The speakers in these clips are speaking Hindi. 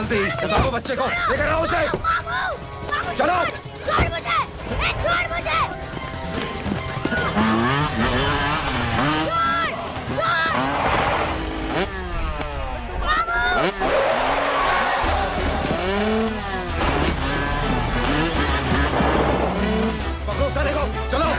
जल्दी बताओ बच्चे को, लेकर आओ उसे। चलो। छोड़ मुझे, छोड़ मुझे। पकड़ो साले को, चलो।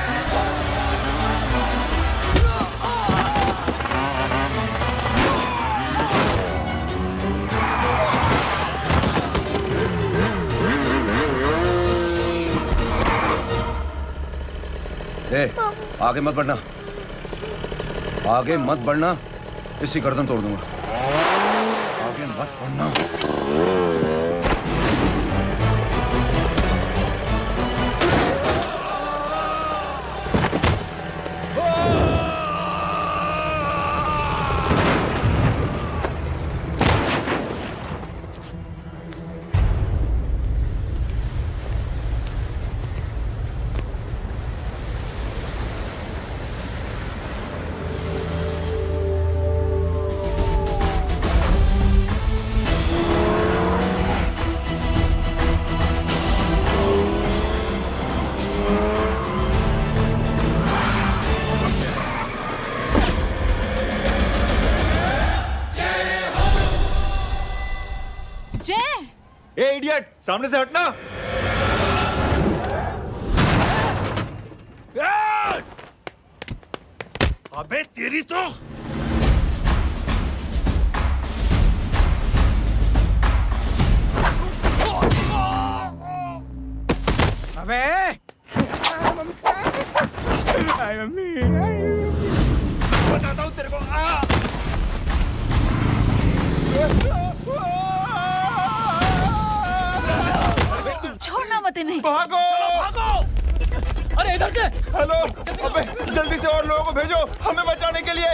ए, आगे मत बढ़ना, आगे मत बढ़ना, इसी गर्दन तोड़ दूंगा। आगे मत बढ़ना। ए इडियट, सामने से हटना। अबे तेरी तो अबे मम्मी बताता हूँ तेरे को। छोड़ना मत इन्हें। भागो, भागो। अरे इधर से। हेलो, अबे जल्दी से और लोगों को भेजो हमें बचाने के लिए।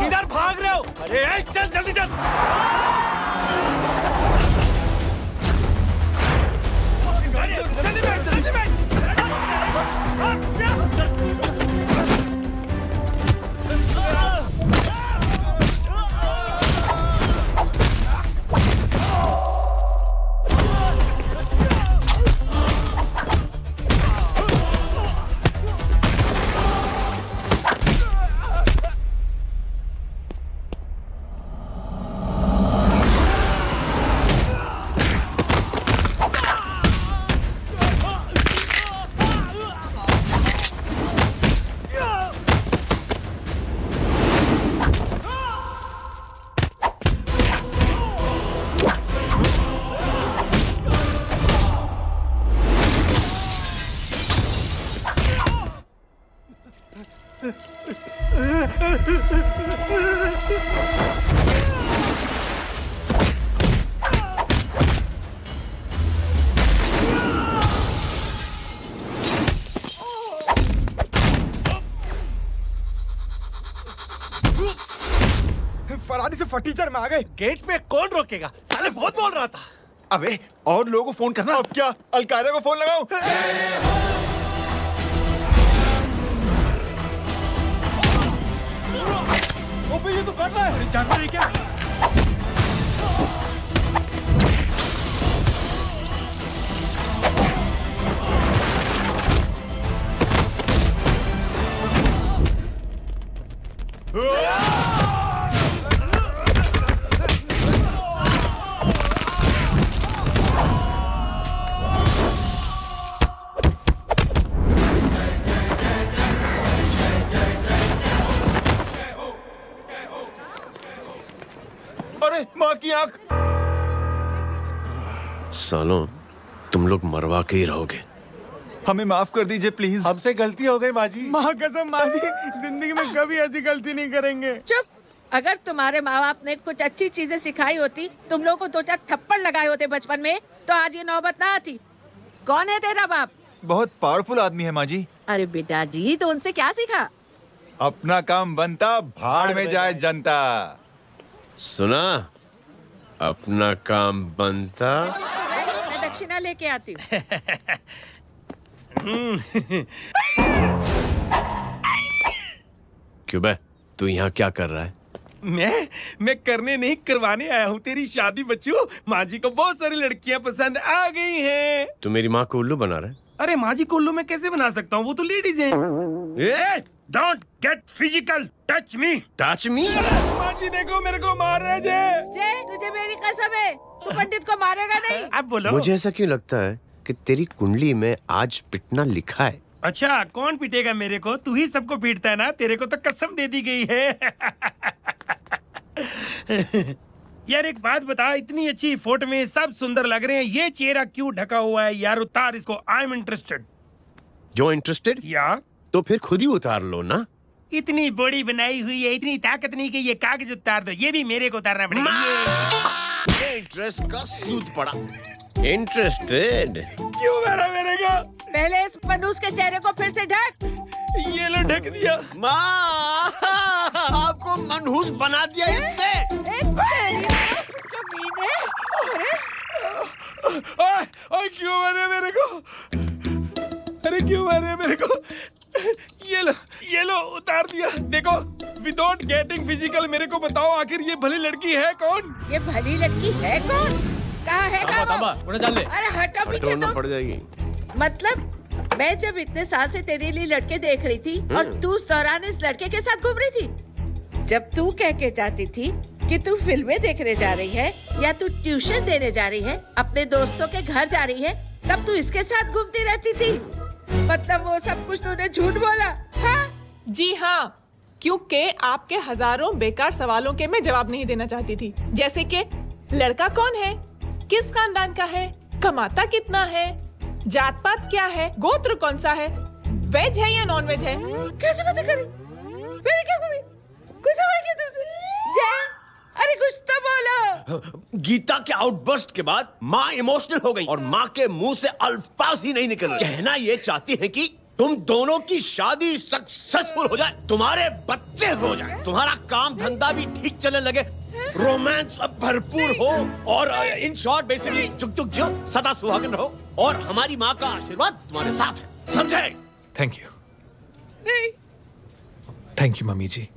इधर भाग रहे हो? अरे चल जल्दी चल। जल्दी बैठ, जल्दी बैठ। फरारी से फटीचर में आ गए। गेट पे कौन रोकेगा? साले बहुत बोल रहा था। अबे और लोगों को फोन करना। अब क्या अलकायदा को फोन लगाऊं? ओपी ये तो कर रहा है। जानता है क्या? अरे माँ की आंख। सालों, तुम लोग मरवा के ही रहोगे। हमें माफ कर दीजिए प्लीज। हमसे गलती हो गई माँ जी। माँ कसम माँ जी, जिंदगी में कभी ऐसी गलती नहीं करेंगे। चुप। अगर तुम्हारे माँ बाप ने कुछ अच्छी चीजें सिखाई होती, तुम लोगों को 2-4 थप्पड़ लगाए होते बचपन में, तो आज ये नौबत ना आती। कौन है तेरा बाप? बहुत पावरफुल आदमी है माँ जी। अरे बेटा जी, तो उनसे क्या सीखा? अपना काम बनता, भाड़ में जाए जनता। सुना? अपना काम बनता। मैं दक्षिणा लेके आती हूँ। क्यों बे, तू यहाँ क्या कर रहा है? मैं करने नहीं करवाने आया हूँ तेरी शादी बच्चू। माँ जी को बहुत सारी लड़कियाँ पसंद आ गई हैं। तू मेरी माँ को उल्लू बना रहा है? अरे माँ जी को उल्लू मैं कैसे बना सकता हूँ, वो तो लेडीज हैं। Don't get physical, touch me. Touch me? माँ जी देखो मेरे को मार रहे जय। जय, तुझे मेरी कसम है, तू पंडित को मारेगा नहीं। अब बोलो। मुझे ऐसा क्यों लगता है कि तेरी कुंडली में आज पिटना लिखा है? अच्छा, कौन पीटेगा मेरे को? तू ही सबको पीटता है ना, तेरे को तो कसम दे दी गई है। यार एक बात बता, इतनी अच्छी फोटो में सब सुंदर लग रहे हैं, ये चेहरा क्यों ढका हुआ है यार? उतार इसको, आई एम इंटरेस्टेड। जो इंटरेस्टेड? या तो फिर खुद ही उतार लो ना। इतनी बॉडी बनाई हुई है, इतनी ताकत नहीं कि ये कागज उतार दो, ये भी मेरे को उतारना पड़ेगा। ये इंटरेस्ट का सूद पड़ा। इंटरेस्टेड? क्यों मारा मेरे को? पहले इस मनूस के चेहरे को फिर से ढक। ये लो ढक दिया। माँ, आपको मनहूस बना दिया इसने। कमीने। ओए क्यों मारे मेरे को? अरे क्यों मारे मेरे को? ये लो उतार दिया। देखो, विदाउट गेटिंग फिजिकल मेरे को बताओ, आखिर ये भली लड़की है कौन? ये भली लड़की है कौन? कहाँ है बाबा? अरे हटो पीछे हटोना तो। पड़ जाएगी। मतलब मैं जब इतने साल से तेरे लिए लड़के देख रही थी और तू उस दौरान इस लड़के के साथ घूम रही थी। जब तू कह के जाती थी कि तू फिल्में देखने जा रही है या तू ट्यूशन देने जा रही है, अपने दोस्तों के घर जा रही है, तब तू इसके साथ घूमती रहती थी। मतलब वो सब कुछ तूने झूठ बोला? हाँ? जी हाँ, क्योंकि आपके हजारों बेकार सवालों के मैं जवाब नहीं देना चाहती थी। जैसे कि लड़का कौन है, किस खानदान का है, कमाता कितना है, जात पात क्या है, गोत्र कौन सा है, वेज है या नॉन वेज है। कैसे पता करी? मैंने क्या करी? कोई सवाल किया तुमसे? जय, अरे कुछ तो बोलो। गीता के आउटबर्स्ट के बाद माँ इमोशनल हो गई और माँ के मुंह से अल्फाज ही नहीं निकल रहे। कहना ये चाहती है कि तुम दोनों की शादी सक्सेसफुल हो जाए, तुम्हारे बच्चे हो जाए, तुम्हारा काम धंधा भी ठीक चलने लगे, रोमांस अब भरपूर हो और इन शॉर्ट बेसिकली जुग जुग जियो, सदा सुहागन रहो और हमारी माँ का आशीर्वाद तुम्हारे साथ है, समझे? थैंक यू, नहीं। Thank you mummy ji.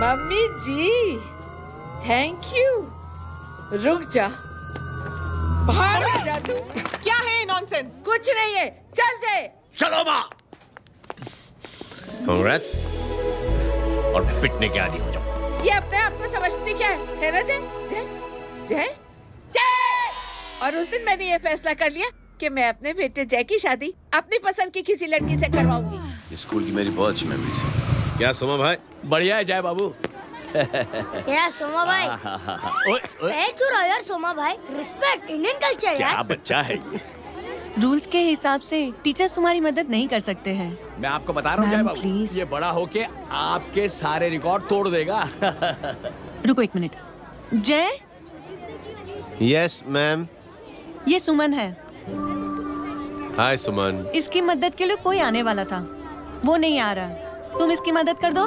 Mummy ji, thank you. रुक जा, बाहर जा तू। क्या है नॉनसेंस? कुछ नहीं है, चल जाए। चलो माँ। कांग्रेस। और पिटने के आदी हो जाओ। ये अपने आप को समझती क्या है ना? जय जय जय जय। और उस दिन मैंने ये फैसला कर लिया कि मैं अपने बेटे जय की शादी अपनी पसंद की किसी लड़की से करवाऊंगी। स्कूल की मेरी बहुत अच्छी मेमोरीज है। क्या सोमा भाई? बढ़िया है जय बाबू। क्या सोमा भाई? पैर छुरा यार सोमा भाई, रिस्पेक्ट इंडियन कल्चर यार। क्या बच्चा है ये? रूल्स के हिसाब से टीचर्स तुम्हारी मदद नहीं कर सकते हैं। मैं आपको बता रहा हूँ जय बाबू, प्लीज। ये बड़ा होके आपके सारे रिकॉर्ड तोड़ देगा। रुको एक मिनट। जय, यस मैम। ये सुमन है। हाय सुमन। इसकी मदद के लिए कोई आने वाला था, वो नहीं आ रहा। तुम इसकी मदद कर दो।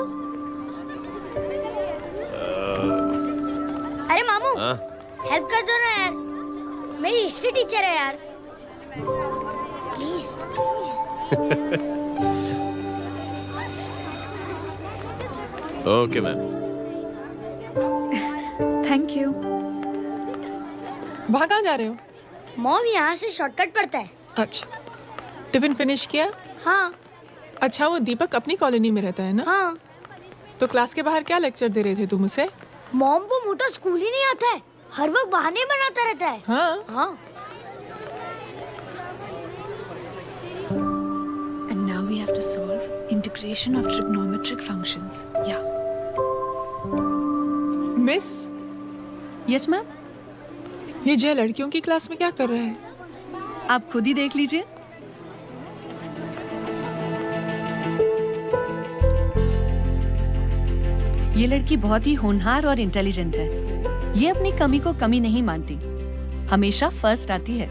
अरे मामू, हाँ? हेल्प कर दो ना यार, मेरी हिस्ट्री टीचर है यार। Please please. Okay ma'am. Thank you. वहाँ कहाँ जा रहे हो? मॉम यहाँ से शॉर्टकट पड़ता है। अच्छा, टिफिन फिनिश किया? हाँ अच्छा, वो दीपक अपनी कॉलोनी में रहता है ना? हाँ। तो क्लास के बाहर क्या लेक्चर दे रहे थे तुम उसे? मॉम को मुँह तो स्कूल ही नहीं आता है, हर वक्त बहाने बनाता रहता है। हाँ हाँ। And now we have to solve integration of trigonometric functions. Yeah. Miss, Yes ma'am. ये जय लड़कियों की क्लास में क्या कर रहा है? आप खुद ही देख लीजिए। ये लड़की बहुत ही होनहार और इंटेलिजेंट है। ये अपनी कमी को कमी नहीं मानती, हमेशा फर्स्ट आती है।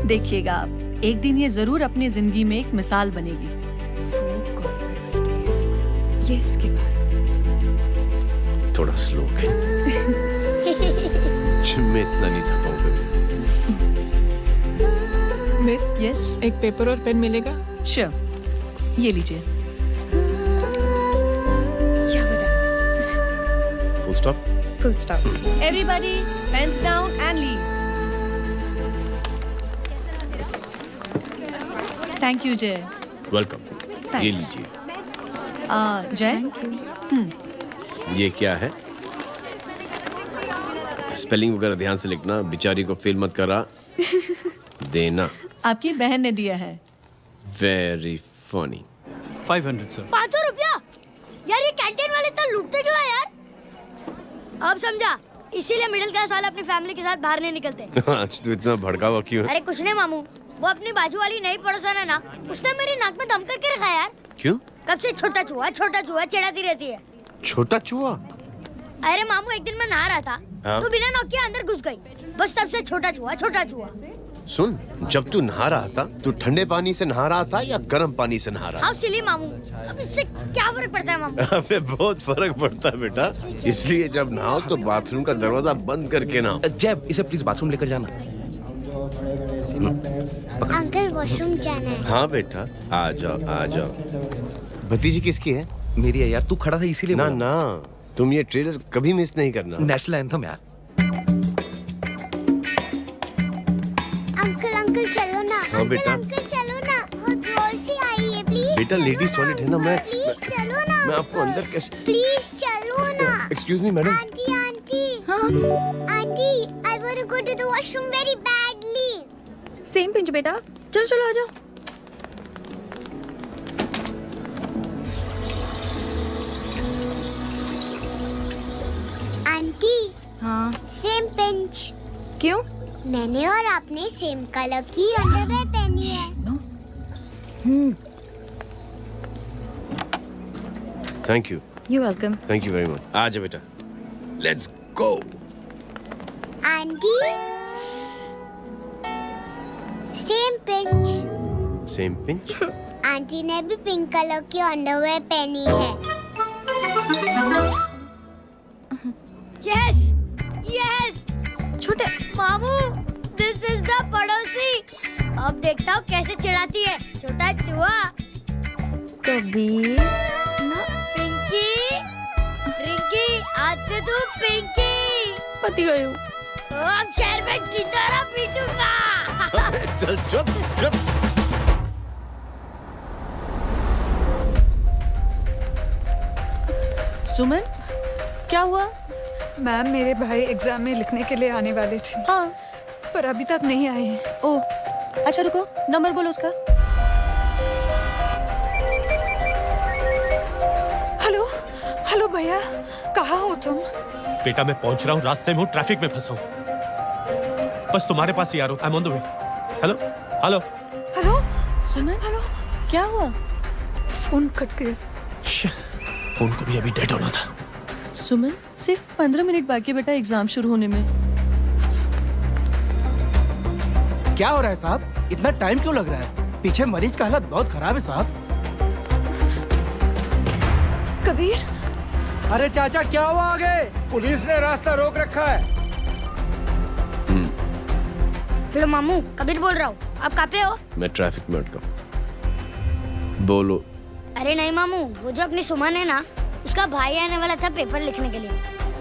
देखिएगा आप, एक दिन ये जरूर अपनी जिंदगी में एक मिसाल बनेगी। ये इसके बाद थोड़ा स्लो जिम में इतना नहीं था पाऊंगा। मिस, यस, एक पेपर और पेन मिलेगा? श्योर, ये लीजिए। Stop. Full stop. Everybody, pens down and leave. Thank you, Jay. Welcome. Thanks. ये लीजिए. Jay? ये क्या है? स्पेलिंग वगैरह ध्यान से लिखना. बेचारी को फेल मत करा देना. आपकी बहन ने दिया है. Very funny. 500, sir. 500 रुपया? यार ये कैंटीन वाले इतना लूटते क्यों है यार? अब समझा, इसीलिए मिडिल क्लास वाले अपनी फैमिली के साथ बाहर नहीं निकलते. आज तो इतना भड़का हुआ क्यों है? अरे कुछ नहीं मामू, वो अपनी बाजू वाली नई पड़ोसन है ना, उसने मेरी नाक में दम करके रखा यार. क्यों? कब से छोटा चूहा चिढ़ाती रहती है. छोटा चूहा? अरे मामू एक दिन मैं नहा रहा था, हाँ? तो बिना नॉक के अंदर घुस गई. बस तब से छोटा चूहा. सुन, जब तू नहा रहा था, तू ठंडे पानी से नहा रहा था या गर्म पानी से नहा रहा हाउ सिली मामू, अब इससे क्या फर्क पड़ता है मामू? था? अबे बहुत फर्क पड़ता है बेटा. इसलिए जब नहाओ तो बाथरूम का दरवाजा बंद करके नहाओ. जय, इसे प्लीज बाथरूम लेकर जाना. अंकल वॉशरूम जाना है. हाँ बेटा, आ जाओ. भतीजी किसकी है? मेरी है यार, तू खड़ा था इसीलिए. ना ना, तुम ये ट्रेलर कभी मिस नहीं करना. नेशनल एंथम यार. अंकल चलो ना. हाँ बेटा. अंकल चलो ना, बहुत जोर से आई है प्लीज. बेटा लेडीज टॉयलेट है ना. प्लीज चलो ना. मैं आपको अंदर कैसे? प्लीज चलो ना. Excuse me madam. Aunty I want to go to the washroom very badly. Same pinch बेटा. चलो आ जाओ. आंटी. हाँ. Same pinch. क्यों? मैंने और आपने सेम कलर की अंडरवेयर पहनी है. Thank you. You're welcome. Thank you very much. आ जा बेटा. Let's go. Aunty. Same pinch. Same pinch. Aunty ने भी पिंक कलर की अंडरवेयर पहनी है. यस छोटे मामू, दिस इज द पड़ोसी. अब देखता हूँ कैसे चिढ़ाती है छोटा चूहा. कबीर. पिंकी, रिंकी, आज से तू पिंकी. पति गई हूँ. तो अब शहर में टिटोरा पीटूंगा. चल चुप. सुमन, क्या हुआ? मैम, मेरे भाई एग्जाम में लिखने के लिए आने वाले थे. हाँ. पर अभी तक नहीं आए हैं. ओह, अच्छा रुको, नंबर बोलो उसका. हेलो भैया, कहाँ हो तुम? बेटा मैं पहुंच रहा हूँ, रास्ते में हूँ, ट्रैफिक में फंसा हूँ. बस तुम्हारे पास ही आ रहा हूँ. I am on the way. Hello. Suman, क्या हुआ? फोन कट गया. फोन को भी अभी डेड होना था. सुमन, सिर्फ 15 मिनट बाकी बेटा एग्जाम शुरू होने में. क्या हो रहा है साहब? इतना टाइम क्यों लग रहा है? पीछे मरीज का हालत बहुत खराब है साहब. कबीर. अरे चाचा, क्या हुआ आगे? पुलिस ने रास्ता रोक रखा है. हेलो मामू, कबीर बोल रहा हूँ. आप कहाँ पे हो? मैं ट्रैफिक में अटका हूँ. बोलो. अरे नहीं मामू, वो जो अपनी सुमन है ना, उसका भाई आने वाला था पेपर लिखने के लिए,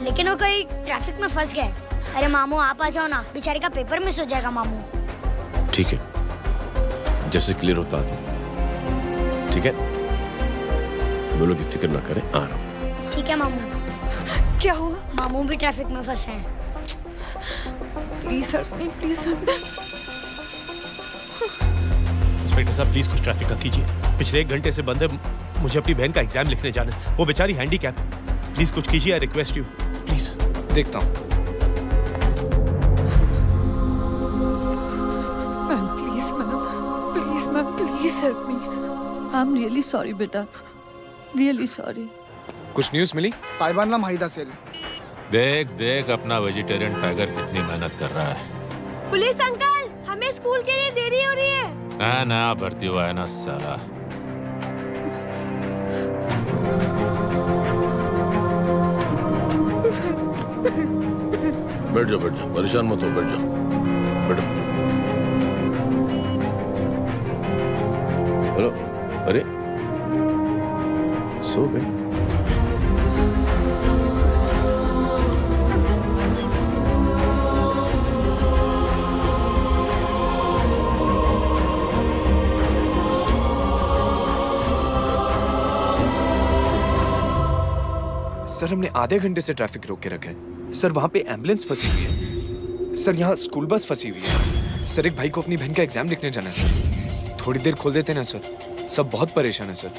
लेकिन वो कोई ट्रैफिक में फंस गए. अरे मामू आप आ जाओ ना, बेचारे का पेपर मिस हो जाएगा मामू. ठीक है, जैसे क्लियर होता था. ठीक है, बोलो कि फिक्र ना करें, आ रहा हूँ. ठीक है मामू. क्या हुआ? मामू भी ट्रैफिक में फंसे हैं. Please help me, please help me. Inspector साहब प्लीज कुछ ट्रैफिक का कीजिए. पिछले 1 घंटे से बंद है. मुझे अपनी बहन का एग्जाम लिखने जाना है. वो बेचारी हैंडीकैप है. प्लीज कुछ कीजिए. I request you please. देखता हूँ. Ma'am please help me. I am really sorry बेटा, रियली सॉरी. कुछ न्यूज़ मिली? साहिबाना माहिदा सेल. देख अपना वेजिटेरियन टाइगर कितनी मेहनत कर रहा है. पुलिस अंकल, हमें स्कूल के लिए देरी हो रही है. नया भर्ती हुआ है ना साला. बैठ जाओ, परेशान मत हो. बैठ जाओ. हेलो. अरे सो गए. सर हमने आधे घंटे से ट्रैफिक रोक के रखा है। सर वहाँ पे एम्बुलेंस फंसी हुई है। सर यहाँ स्कूल बस फंसी हुई है। सर एक भाई को अपनी बहन का एग्जाम लिखने जाना है सर। थोड़ी देर खोल देते ना सर। सब बहुत परेशान है सर।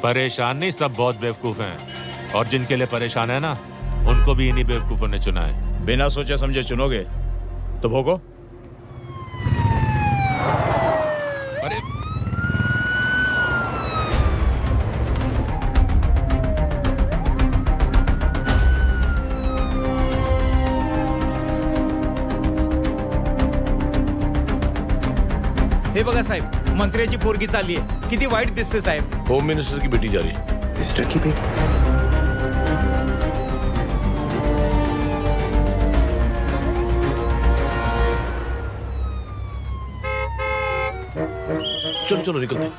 परेशान नहीं, सब बहुत बेवकूफ हैं। और जिनके लिए परेशान है ना, उनको भी इन्हीं बेवकूफों ने चुना है। बिना सोचे समझे चुनोगे तो भोगो। अरे हे बघा साहेब, मंत्र्याची पोरगी चालली आहे. किती वाईट दिसते साहेब. होम मिनिस्टर की बेटी जा रही है. मिस्टर की बेटी? चलो चलो निकलते हैं.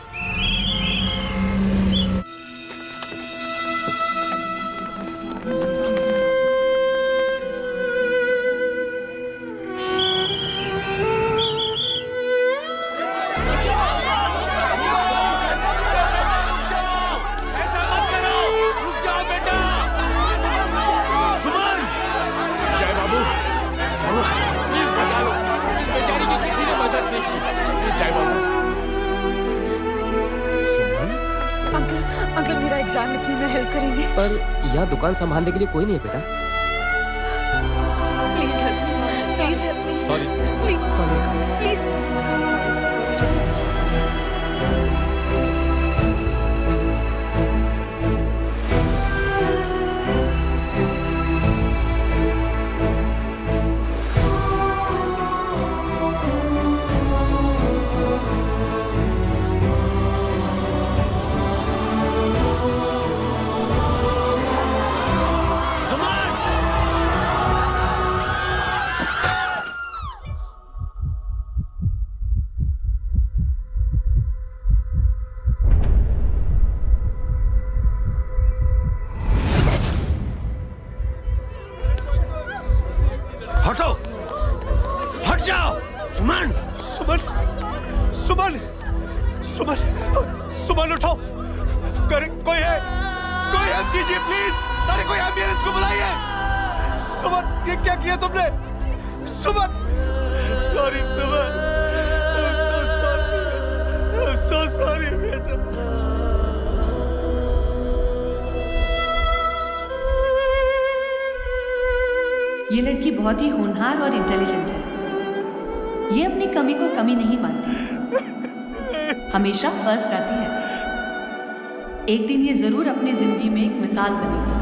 अंकल मेरा एग्जाम लिखने में हेल्प करेंगे? पर यहाँ दुकान संभालने के लिए कोई नहीं है बेटा. Please help me, please help me. Please हटो, हट जाओ. सुमन, सुमन, सुमन, सुमन, सुमन उठो. कोई है, कोई हेल्प कीजिए प्लीज. अरे कोई एम्बुलेंस को बुलाइए. सुमन, ये क्या किया तुमने? Suman, sorry Suman, I'm so sorry बेटा. ये लड़की बहुत ही होनहार और इंटेलिजेंट है। ये अपनी कमी को कमी नहीं मानती, हमेशा फर्स्ट आती है। एक दिन ये जरूर अपनी जिंदगी में एक मिसाल बनेगी।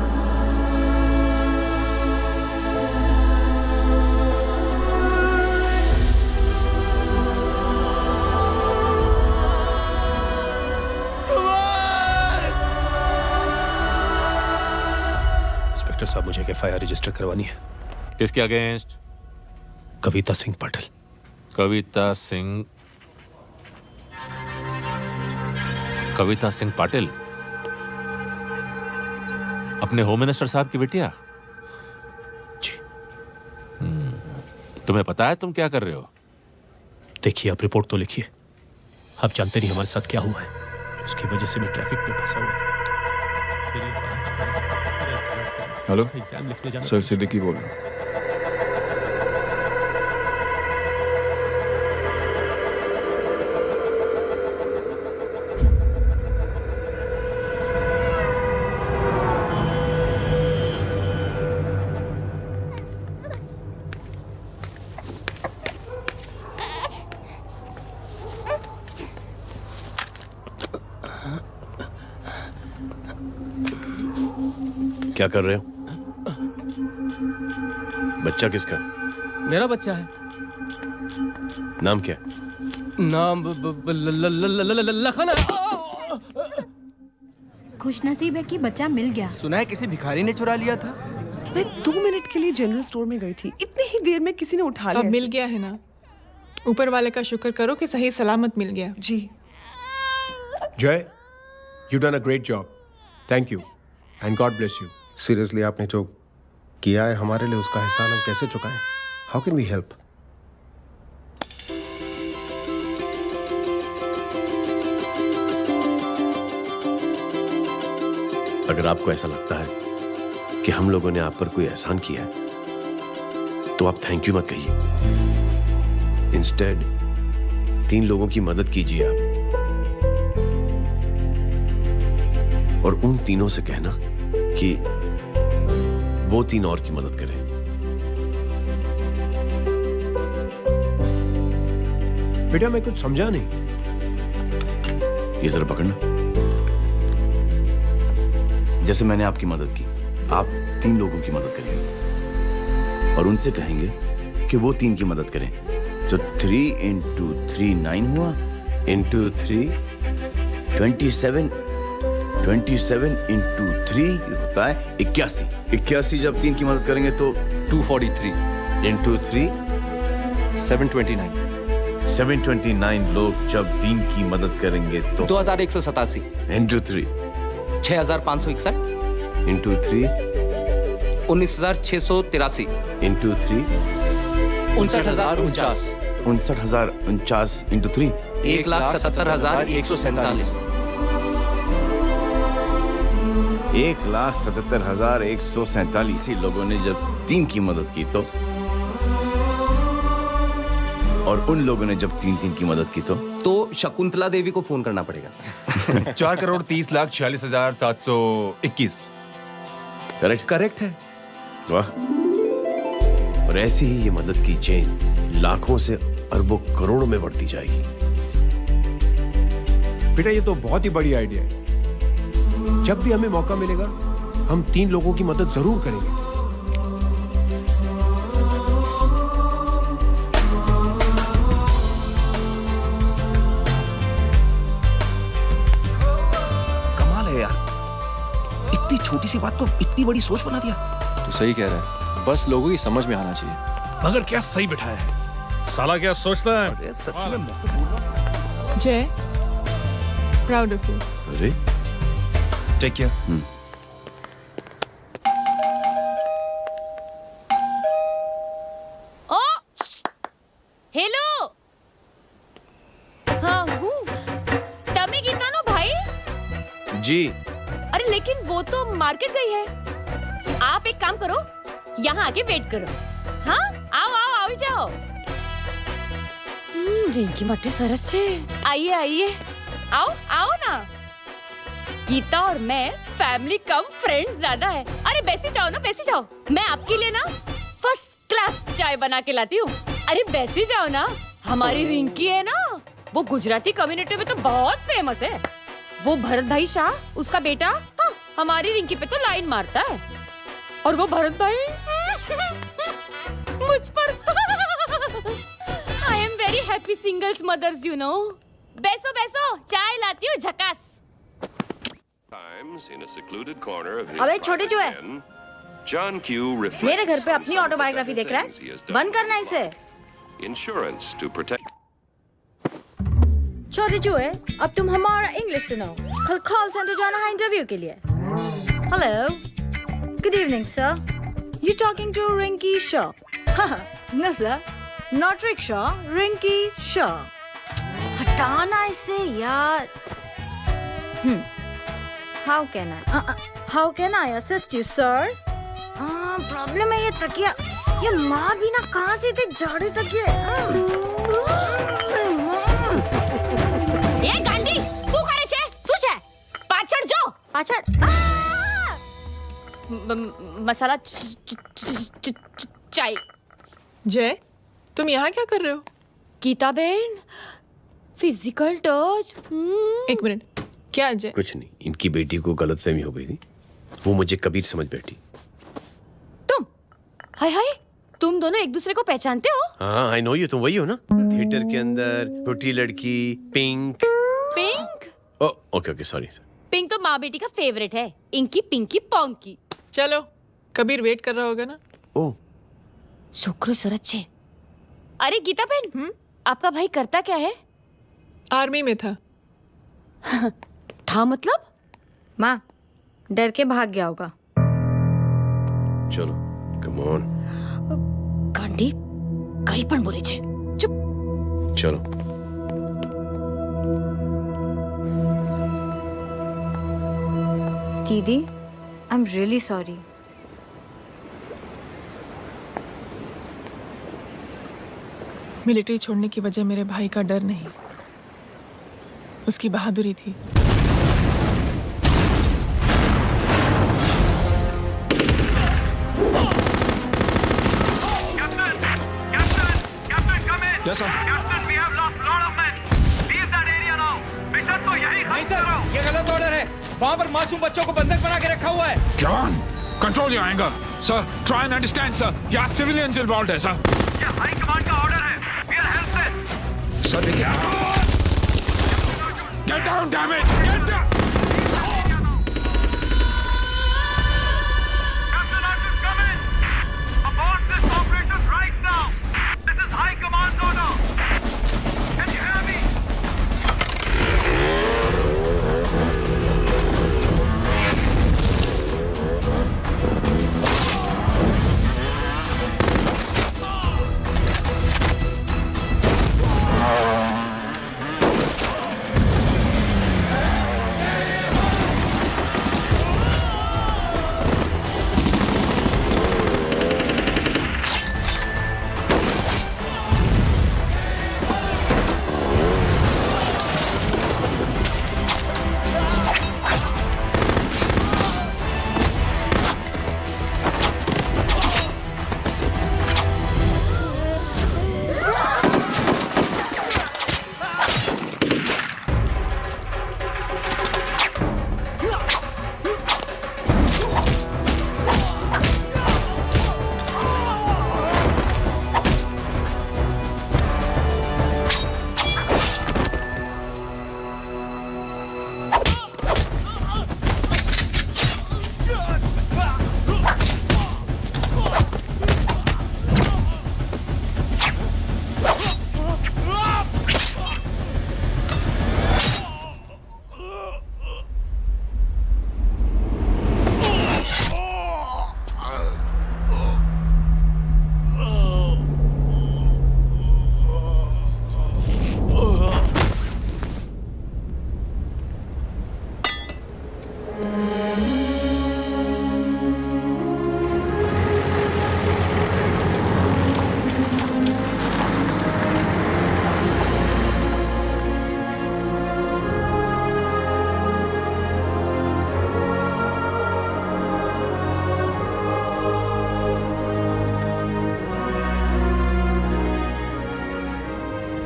इंस्पेक्टर साहब, मुझे एफआईआर रजिस्टर करवानी है. किसके अगेंस्ट? कविता सिंह पाटिल. कविता सिंह पाटिल, अपने होम मिनिस्टर साहब की बेटिया? जी. तुम्हें पता है तुम क्या कर रहे हो? देखिए, आप रिपोर्ट तो लिखिए. आप जानते नहीं हमारे साथ क्या हुआ है. उसकी वजह से मैं ट्रैफिक पे फंसा हुआ था. हेलो एग्जाम लिखने जाना. सर, सिद्दीकी बोल रहा हूँ. क्या कर रहे हो? बच्चा किसका? मेरा बच्चा है. नाम क्या? नाम लखन. खुशनसीब है कि बच्चा मिल गया. सुना है किसी भिखारी ने चुरा लिया था. मैं 2 मिनट के लिए जनरल स्टोर में गई थी, इतनी ही देर में किसी ने उठा लिया. अब मिल गया है ना, ऊपर वाले का शुक्र करो कि सही सलामत मिल गया. जी. जय, you done a great job. Thank you and God bless you. Seriously, आपने जो किया है हमारे लिए, उसका एहसान हम कैसे चुकाएं? How can we help? अगर आपको ऐसा लगता है कि हम लोगों ने आप पर कोई एहसान किया है तो आप थैंक यू मत कहिए। इंस्टेड 3 लोगों की मदद कीजिए आप, और उन तीनों से कहना कि वो 3 और की मदद करें। बेटा मैं कुछ समझा नहीं। ये जरा पकड़ना। जैसे मैंने आपकी मदद की, आप 3 लोगों की मदद करेंगे और उनसे कहेंगे कि वो 3 की मदद करें। तो 3 into 3 9 हुआ, into 3 27, 27 into 3 होता है 81। 81 जब 3 की मदद करेंगे तो 243 into 3 729 729 लोग जब 3 की मदद करेंगे तो 2187 into 3 6561 into 3 19683 into 3 59049 59049 into 3 1,77,147 1,77,147 लोगों ने जब 3 की मदद की तो, और उन लोगों ने जब 3 की मदद की तो शकुंतला देवी को फोन करना पड़ेगा। 4,30,46,721। करेक्ट है। वाह। और ऐसी ही ये मदद की चेन लाखों से अरबों करोड़ों में बढ़ती जाएगी। बेटा ये तो बहुत ही बड़ी आइडिया है। जब भी हमें मौका मिलेगा हम 3 लोगों की मदद जरूर करेंगे। कमाल है यार, इतनी छोटी सी बात को इतनी बड़ी सोच बना दिया। तू सही कह रहा है, बस लोगों की समझ में आना चाहिए। मगर क्या सही बिठाया है, साला क्या सोचता है। अरे सच में जय, प्राउड ऑफ यू। अरे टेक केयर। ओ हेलो, हाँ हूँ। तमी गीता नो भाई। जी। अरे लेकिन वो तो मार्केट गई है। आप एक काम करो, यहाँ आके वेट करो। हाँ आओ आओ आओ जाओ। रिंकी मट्टी सरस छे। आइए आइए, आओ आओ ना। गीता और मैं फैमिली कम फ्रेंड्स ज्यादा है। अरे बैसी जाओ ना, बैसी जाओ। मैं आपके लिए ना फर्स्ट क्लास चाय बना के लाती हूँ। अरे बैसी जाओ ना। हमारी रिंकी है ना, वो गुजराती कम्युनिटी में तो बहुत फेमस है। वो भरत भाई शाह, उसका बेटा, हाँ, हमारी रिंकी पे तो लाइन मारता है। और वो भरत भाई मुझ पर। I am very happy singles mothers you know. बैसो बैसो, चाय लाती हूँ झकास। अबे छोटे जो है, मेरे घर पे अपनी ऑटोबायोग्राफी देख रहा है, बंद करना इसे। छोटे जो है, अब तुम हमारा इंग्लिश सुनो। कल कॉल सेंटर जाना है इंटरव्यू के लिए। Hello, good evening sir, you talking to Rinki Shaw? No sir, not rickshaw, Rinki Shaw. हटाना इसे यार। How can I assist you, sir? Problem है ये तकिया, ये माँ भी ना कहाँ से इतने जाड़े तकिए। ये गांडी, શું કરે છે? શું છે? પાછળ જો, પાછળ। मसाला चाय। जय, तुम यहाँ क्या कर रहे हो? गीता बहन, फिजिकल टच। एक मिनट, क्या जय? कुछ नहीं, इनकी बेटी को गलतफहमी हो गई थी, वो मुझे कबीर समझ बैठी। तुम हाय हाय, तुम दोनों एक दूसरे को पहचानते हो? हाँ आई नो यू, तुम वही हो ना थिएटर के अंदर छोटी लड़की pink. Pink? Okay okay sorry. Pink तो माँ बेटी का फेवरेट है, इंकी पिंकी पोंकी। चलो, कबीर वेट कर रहा होगा ना। ओ शुक्र सरच्चे। अरे गीता बहन, आपका भाई करता क्या है? आर्मी में था। था मतलब? माँ डर के भाग गया होगा। चलो कम ऑन। गांडी कहीं पण बोले छे, चुप। चलो दीदी, I am really sorry. Military छोड़ने की वजह मेरे भाई का डर नहीं, उसकी बहादुरी थी। Yes, sir. नहीं सर, ये गलत ऑर्डर है। वहाँ पर मासूम बच्चों को बंधक बना के रखा हुआ है। जवान, control your anger. Sir, try and understand, sir. यहाँ civilians involved है, sir. ये हाई कमांड का ऑर्डर है. We are helpless. Sir, देखिए. Get down, damn it! Get down! Captain Arch is coming. Abort this operation right now. This is high command order. Can you hear me?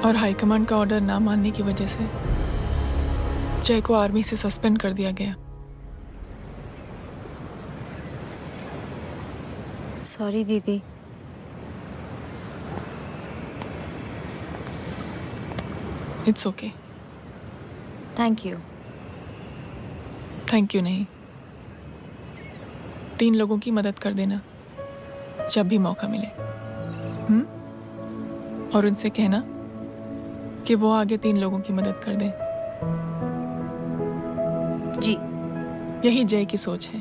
और हाईकमांड का ऑर्डर ना मानने की वजह से जय को आर्मी से सस्पेंड कर दिया गया। सॉरी दीदी। It's okay. Thank you. Thank you नहीं, 3 लोगों की मदद कर देना जब भी मौका मिले। और उनसे कहना कि वो आगे 3 लोगों की मदद कर दें। जी। यही जय की सोच है।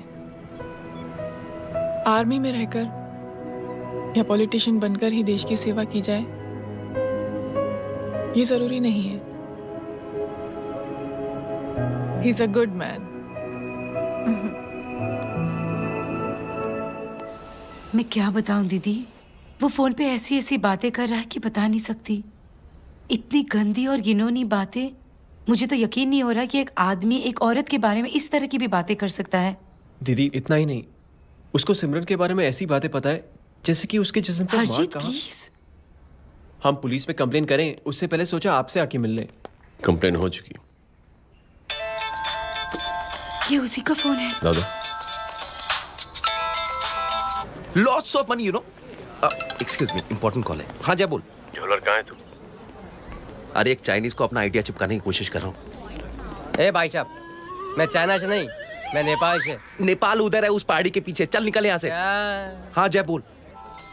आर्मी में रहकर या पॉलिटिशियन बनकर ही देश की सेवा की जाए, ये जरूरी नहीं है। He is a good man. मैं क्या बताऊं दीदी, वो फोन पे ऐसी ऐसी बातें कर रहा है कि बता नहीं सकती। इतनी गंदी और घिनौनी बातें। मुझे तो यकीन नहीं हो रहा कि एक आदमी एक औरत के बारे में इस तरह की भी बातें कर सकता है। दीदी इतना ही नहीं, उसको सिमरन के बारे में ऐसी बातें पता है जैसे कि उसके जिस्म पर मार कहाँ। प्लीज। हम पुलिस में कंप्लेन करें उससे पहले सोचा आपसे आके मिल लें। कंप्लेन हो चुकी। ये उसी का फोन है। दादा lots of money, you know. Excuse me, important call है। हाँ जय बोल। ज्वेलर कहाँ है तू? अरे एक चाइनीज को अपना आइडिया चिपकाने की कोशिश कर रहा हूँ। ए भाई साहब, मैं चाइना से नहीं, मैं नेपाल से। नेपाल उधर है उस पहाड़ी के पीछे। चल निकल यहाँ से। हाँ जय बोल।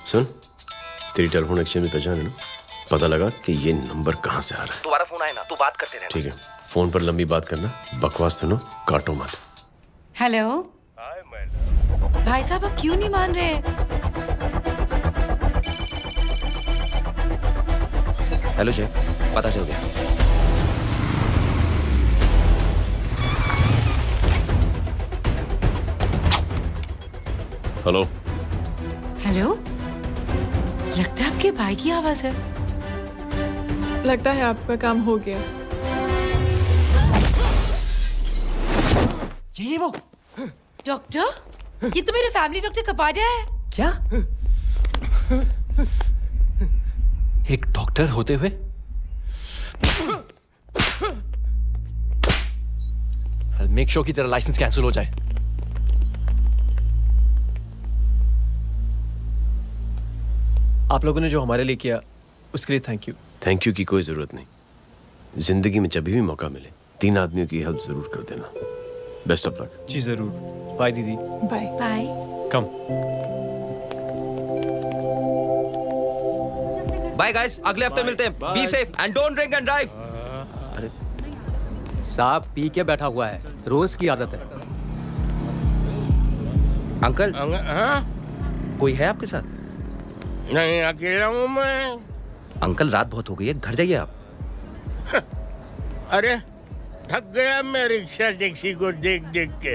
सुन, तेरी टेलीफोन एक्सचेंज में पहचान है ना? पता लगा कि ये नंबर कहाँ से आ रहा है। दोबारा फोन आए ना, तू बात करते रहे। ठीक है, फोन पर लंबी बात करना, बकवास सुनो, काटो मत। हेलो भाई साहब, आप क्यों नहीं मान रहे? हेलो जय, पता चल गया। हेलो हेलो, लगता है आपके भाई की आवाज है। लगता है आपका काम हो गया। ये वो डॉक्टर, ये तो मेरे फैमिली डॉक्टर कपाडिया है। क्या? एक डॉक्टर होते हुए? मेक श्योर कि तेरा लाइसेंस कैंसिल हो जाए। आप लोगों ने जो हमारे लिए किया उसके लिए थैंक यू। थैंक यू की कोई जरूरत नहीं। जिंदगी में जब भी मौका मिले 3 आदमियों की हेल्प जरूर कर देना। Best of luck. जी जरूर। बाय दीदी। Bye bye. Come. Bye guys, अगले हफ्ते मिलते हैं। Be safe and don't drink and drive. अरे साहब पी के बैठा हुआ है, रोज की आदत है। अंकल, हाँ? कोई है आपके साथ? नहीं, अकेला हूँ मैं। अंकल रात बहुत हो गई है, घर जाइए आप। अरे थक गया मैं रिक्शा टैक्सी को देख देख के।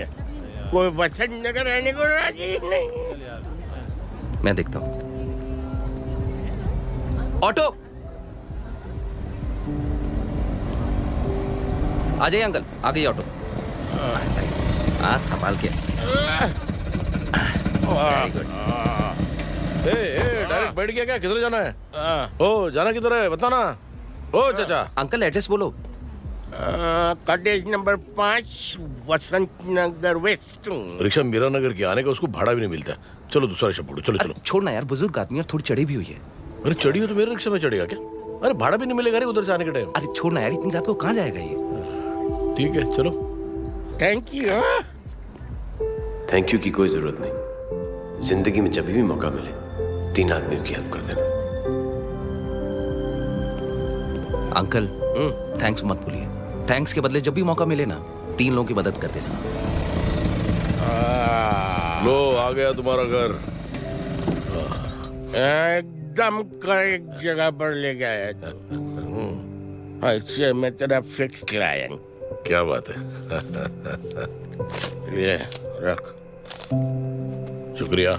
कोई पसंद नगर रहने को राजी नहीं। मैं देखता हूँ। ऑटो आ जाइए अंकल, आ गई ऑटो। हाँ संभाल के। डायरेक्ट बैठ गया क्या? किधर जाना है? ओ जाना किधर है बताना। ओ चाचा। अंकल एड्रेस बोलो। कॉटेज नंबर 5 वसंत नगर वेस्ट। रिक्शा मीरा नगर के आने का उसको भाड़ा भी नहीं मिलता। चलो दूसरा रिक्शा पकड़ो। चलो चलो। छोड़ना यार, बुजुर्ग आदमी और थोड़ी चढ़ी भी हुई है। अरे चढ़ी हो तो मेरे रिक्शा में चढ़ेगा क्या? अरे भाड़ा भी नहीं मिलेगा रे उधर से आने के टाइम। अरे छोड़ना यार, इतनी रात को कहाँ जाएगा ये? ठीक है चलो। Thank you. थैंक यू की कोई जरूरत नहीं। जिंदगी में जब भी मौका मिले 3 आदमियों की हेल्प कर देना। अंकल थैंक्स मत भूलिए। थैंक्स के बदले जब भी मौका मिले ना 3 लोगों की मदद कर देना। लो आ गया तुम्हारा घर। एकदम करेक्ट जगह पर ले गया। ऐसे मैं तेरा फिक्स क्लाइंट। क्या बात है। ये रख। शुक्रिया।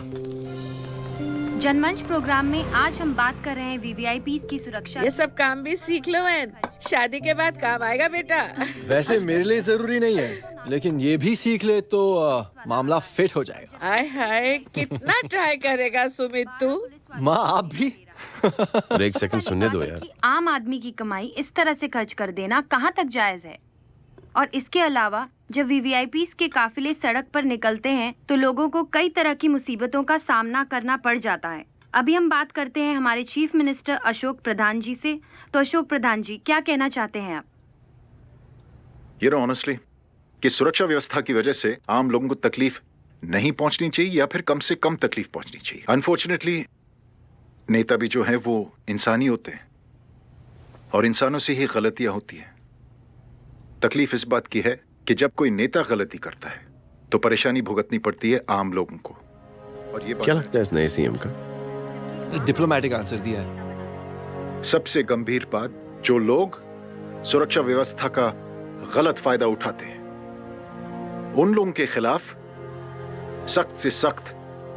जनमंच प्रोग्राम में आज हम बात कर रहे हैं वीवीआईपीज़ की सुरक्षा। ये सब काम भी सीख लो एन, शादी के बाद काम आएगा बेटा। वैसे मेरे लिए जरूरी नहीं है, लेकिन ये भी सीख ले तो मामला फिट हो जाएगा। हाय हाय, कितना ट्राई करेगा सुमित तू? माँ आप भी। अरे एक सेकंड सुनने दो यार। आम आदमी की कमाई इस तरह से खर्च कर देना कहाँ तक जायज है? और इसके अलावा जब वीवीआईपीज़ के काफिले सड़क पर निकलते हैं तो लोगों को कई तरह की मुसीबतों का सामना करना पड़ जाता है। अभी हम बात करते हैं हमारे चीफ मिनिस्टर अशोक प्रधान जी से। तो अशोक प्रधान जी, क्या कहना चाहते हैं आप? ये ऑनेस्टली कि सुरक्षा व्यवस्था की वजह से आम लोगों को तकलीफ नहीं पहुंचनी चाहिए या फिर कम से कम तकलीफ पहुंचनी चाहिए। अनफॉर्चुनेटली नेता भी जो है वो इंसानी होते हैं और इंसानों से ही गलतियां होती हैं। तकलीफ इस बात की है कि जब कोई नेता गलती करता है तो परेशानी भुगतनी पड़ती है आम लोगों को। और ये क्या लगता है इस नए सीएम का? डिप्लोमेटिक आंसर दिया है। सबसे गंभीर बात, जो लोग सुरक्षा व्यवस्था का गलत फायदा उठाते हैं उन लोगों के खिलाफ सख्त से सख्त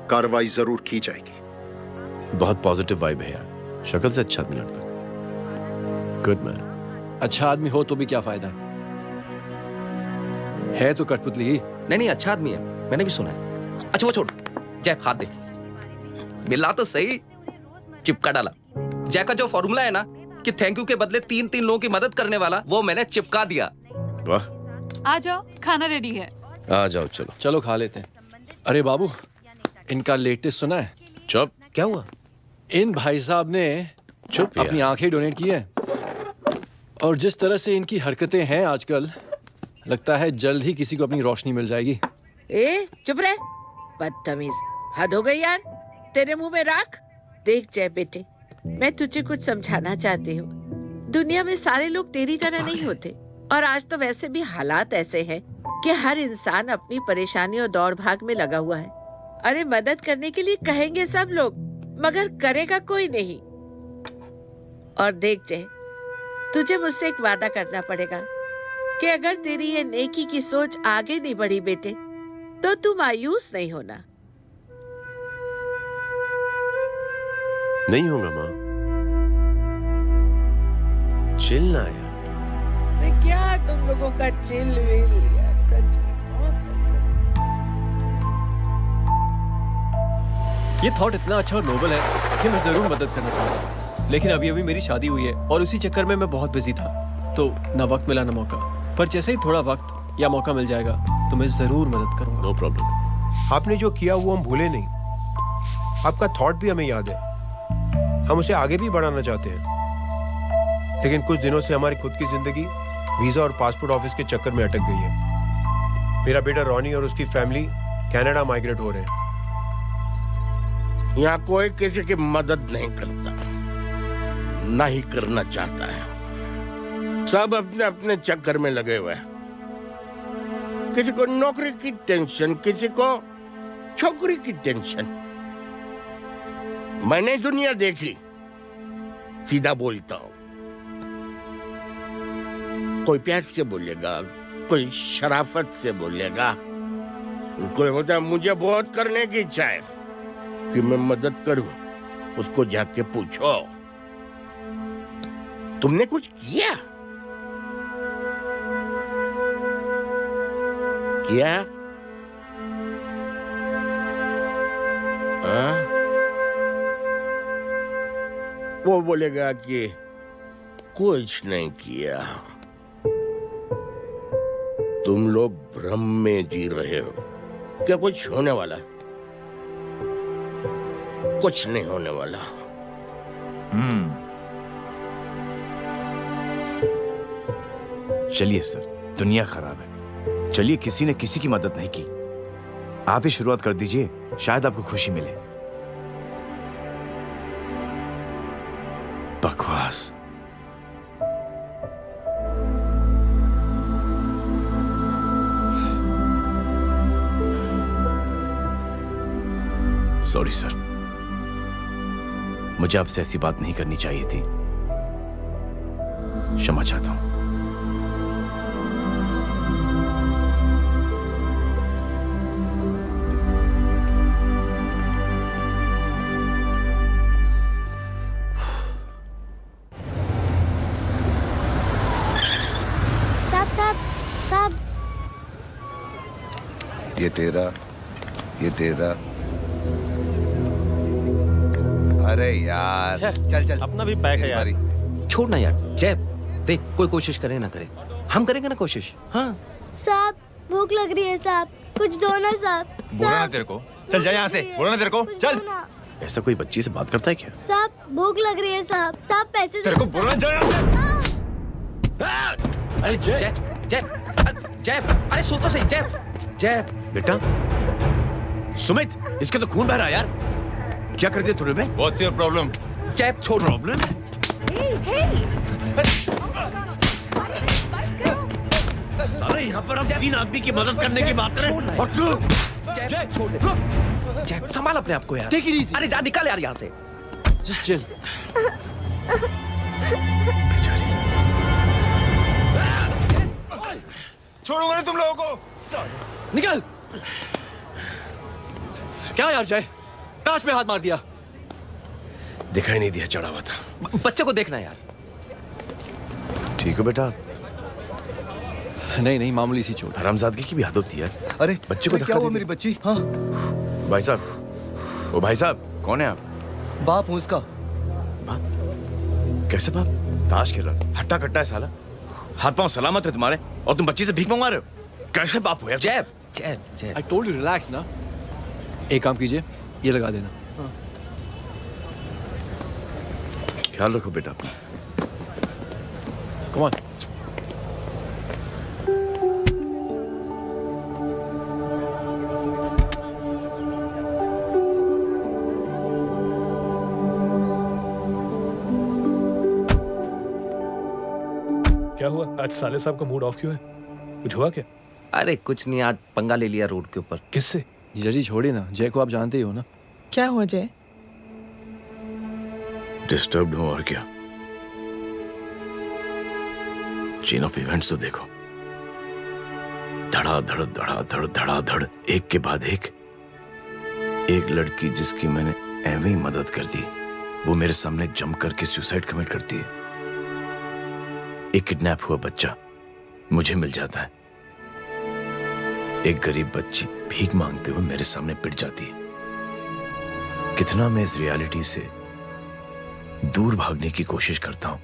कार्रवाई जरूर की जाएगी। बहुत पॉजिटिव वाइब है यार। शक्ल से अच्छा आदमी लगता है। Good man. अच्छा आदमी हो तो भी क्या फायदा है तो कठपुतली ही। नहीं अच्छा आदमी है, मैंने भी सुना है। अच्छा वो छोड़, जय हाथ दे। मिला तो सही, चिपका डाला। जय का जो फॉर्मूला है ना कि थैंक यू के बदले 3 लोगों की मदद करने वाला, वो मैंने चिपका दिया। वाह। आ जाओ, खाना रेडी है। आ जाओ चलो। चलो खा लेते हैं। अरे बाबू, इनका लेटेस्ट सुना है? चुप। क्या हुआ? इन भाई साहब ने चुप अपनी आंखें डोनेट की हैं और जिस तरह से इनकी हरकतें हैं आजकल, लगता है जल्द ही किसी को अपनी रोशनी मिल जाएगी। ए चुप रह, बदतमीज, हद हो गई यार। तेरे मुंह में राख। देख जय बेटे, मैं तुझे कुछ समझाना चाहती हूँ। दुनिया में सारे लोग तेरी तरह नहीं होते और आज तो वैसे भी हालात ऐसे हैं कि हर इंसान अपनी परेशानी और दौड़ भाग में लगा हुआ है। अरे मदद करने के लिए कहेंगे सब लोग, मगर करेगा कोई नहीं। और देख जय, तुझे मुझसे एक वादा करना पड़ेगा कि अगर तेरी ये नेकी की सोच आगे नहीं बढ़ी बेटे तो तू मायूस नहीं होना। नहीं होगा माँ। चिल्ला यार। अरे क्या तुम लोगों का चिल विल यार, सच में बहुत ये थॉट इतना अच्छा और नोबल है कि मैं जरूर मदद करना चाहूंगा, लेकिन अभी अभी मेरी शादी हुई है और उसी चक्कर में मैं बहुत बिजी था, तो ना वक्त मिला ना मौका। पर जैसे ही थोड़ा वक्त या मौका मिल जाएगा तो मैं जरूर मदद करूंगा। No problem. आपने जो किया वो हम भूले नहीं, आपका थॉट भी हमें याद है, हम उसे आगे भी बढ़ाना चाहते हैं, लेकिन कुछ दिनों से हमारी खुद की जिंदगी वीजा और पासपोर्ट ऑफिस के चक्कर में अटक गई है। मेरा बेटा रॉनी और उसकी फैमिली कनाडा माइग्रेट हो रहे हैं। यहाँ कोई किसी की मदद नहीं करता, ना ही करना चाहता है। सब अपने अपने चक्कर में लगे हुए हैं। किसी को नौकरी की टेंशन, किसी को छोकरी की टेंशन। मैंने दुनिया देखी, सीधा बोलता हूं। कोई प्यार से बोलेगा, कोई शराफत से बोलेगा, कोई बोलता है मुझे बहुत करने की इच्छा है कि मैं मदद करूं। उसको जाके पूछो तुमने कुछ किया? किया? हाँ? वो बोलेगा कि कुछ नहीं किया। तुम लोग भ्रम में जी रहे हो। क्या कुछ होने वाला है? कुछ नहीं होने वाला। चलिए सर, दुनिया खराब है, चलिए किसी ने किसी की मदद नहीं की, आप ही शुरुआत कर दीजिए, शायद आपको खुशी मिले। बकवास। सॉरी सर, मुझे आपसे ऐसी बात नहीं करनी चाहिए थी, क्षमा चाहता हूं। साहब, ये तेरा। अरे यार, चल अपना भी पैक है यार। छोड़ ना यार, जय देख, कोई कोशिश करे ना करे, हम करेंगे ना कोशिश। हाँ साहब भूख लग रही है साहब, कुछ दो ना साहब। बोला ना तेरे को, चल जा यहाँ से, बोला ना तेरे को, चल। ऐसा कोई बच्ची से बात करता है क्या? साहब भूख लग रही है साहब, पैसे तेरे को बोला जा यहाँ से। अरे जय जय जय, अरे सुन तो सही जय। जय बेटा, सुमित, इसके तो खून बह रहा है यार। क्या कर दिया तूने बे? What's your problem? जय छोड़। प्रॉब्लम? सारे यहाँ पर हम 3 आदमी की मदद करने की बात करें और तू जय छोड़ दे। जय संभाल अपने आप को यार। Take it easy. अरे जा, निकल यार यहाँ से। Just chill. छोड़ूंगा नहीं तुम लोगों को। निकल। क्या यार जय, कांच में हाथ मार दिया। दिखाई नहीं दिया, चढ़ा हुआ था। बच्चे को देखना यार। ठीक है बेटा। नहीं मामूली सी चोट। हरामजादगी की भी हद होती है। अरे बच्चे को क्या हुआ मेरी बच्ची? हाँ भाई साहब, ओ भाई साहब, कौन है आप? बाप हूँ इसका। बाप? कैसे बाप? ताश खेल रहा, हट्टा कट्टा है साला। हाथ पांव सलामत है तुम्हारे और तुम बच्ची से भीख मंगवा रहे हो? कैसे बाप हो यार? जय जय जय। I told you relax ना। एक काम कीजिए, ये लगा देना। ख्याल रखो बेटा। Come on. क्या हुआ आज? साले साहब का मूड ऑफ क्यों है? कुछ हुआ क्या? अरे कुछ नहीं, आज पंगा ले लिया रोड के ऊपर। किससे? जीजा जी छोड़िए ना, जय को आप जानते ही हो ना। क्या हुआ जय? डिस्टर्ब्ड हूं और क्या। चेन ऑफ इवेंट्स तो देखो, धड़ाधड़ धड़ाधड़ धड़ाधड़, एक के बाद एक लड़की जिसकी मैंने एवं ही मदद कर दी, वो मेरे सामने जम करके सुसाइड कमिट करती है। एक किडनैप हुआ बच्चा मुझे मिल जाता है, एक गरीब बच्ची भीख मांगते हुए मेरे सामने पिट जाती है। कितना मैं इस रियलिटी से दूर भागने की कोशिश करता हूं।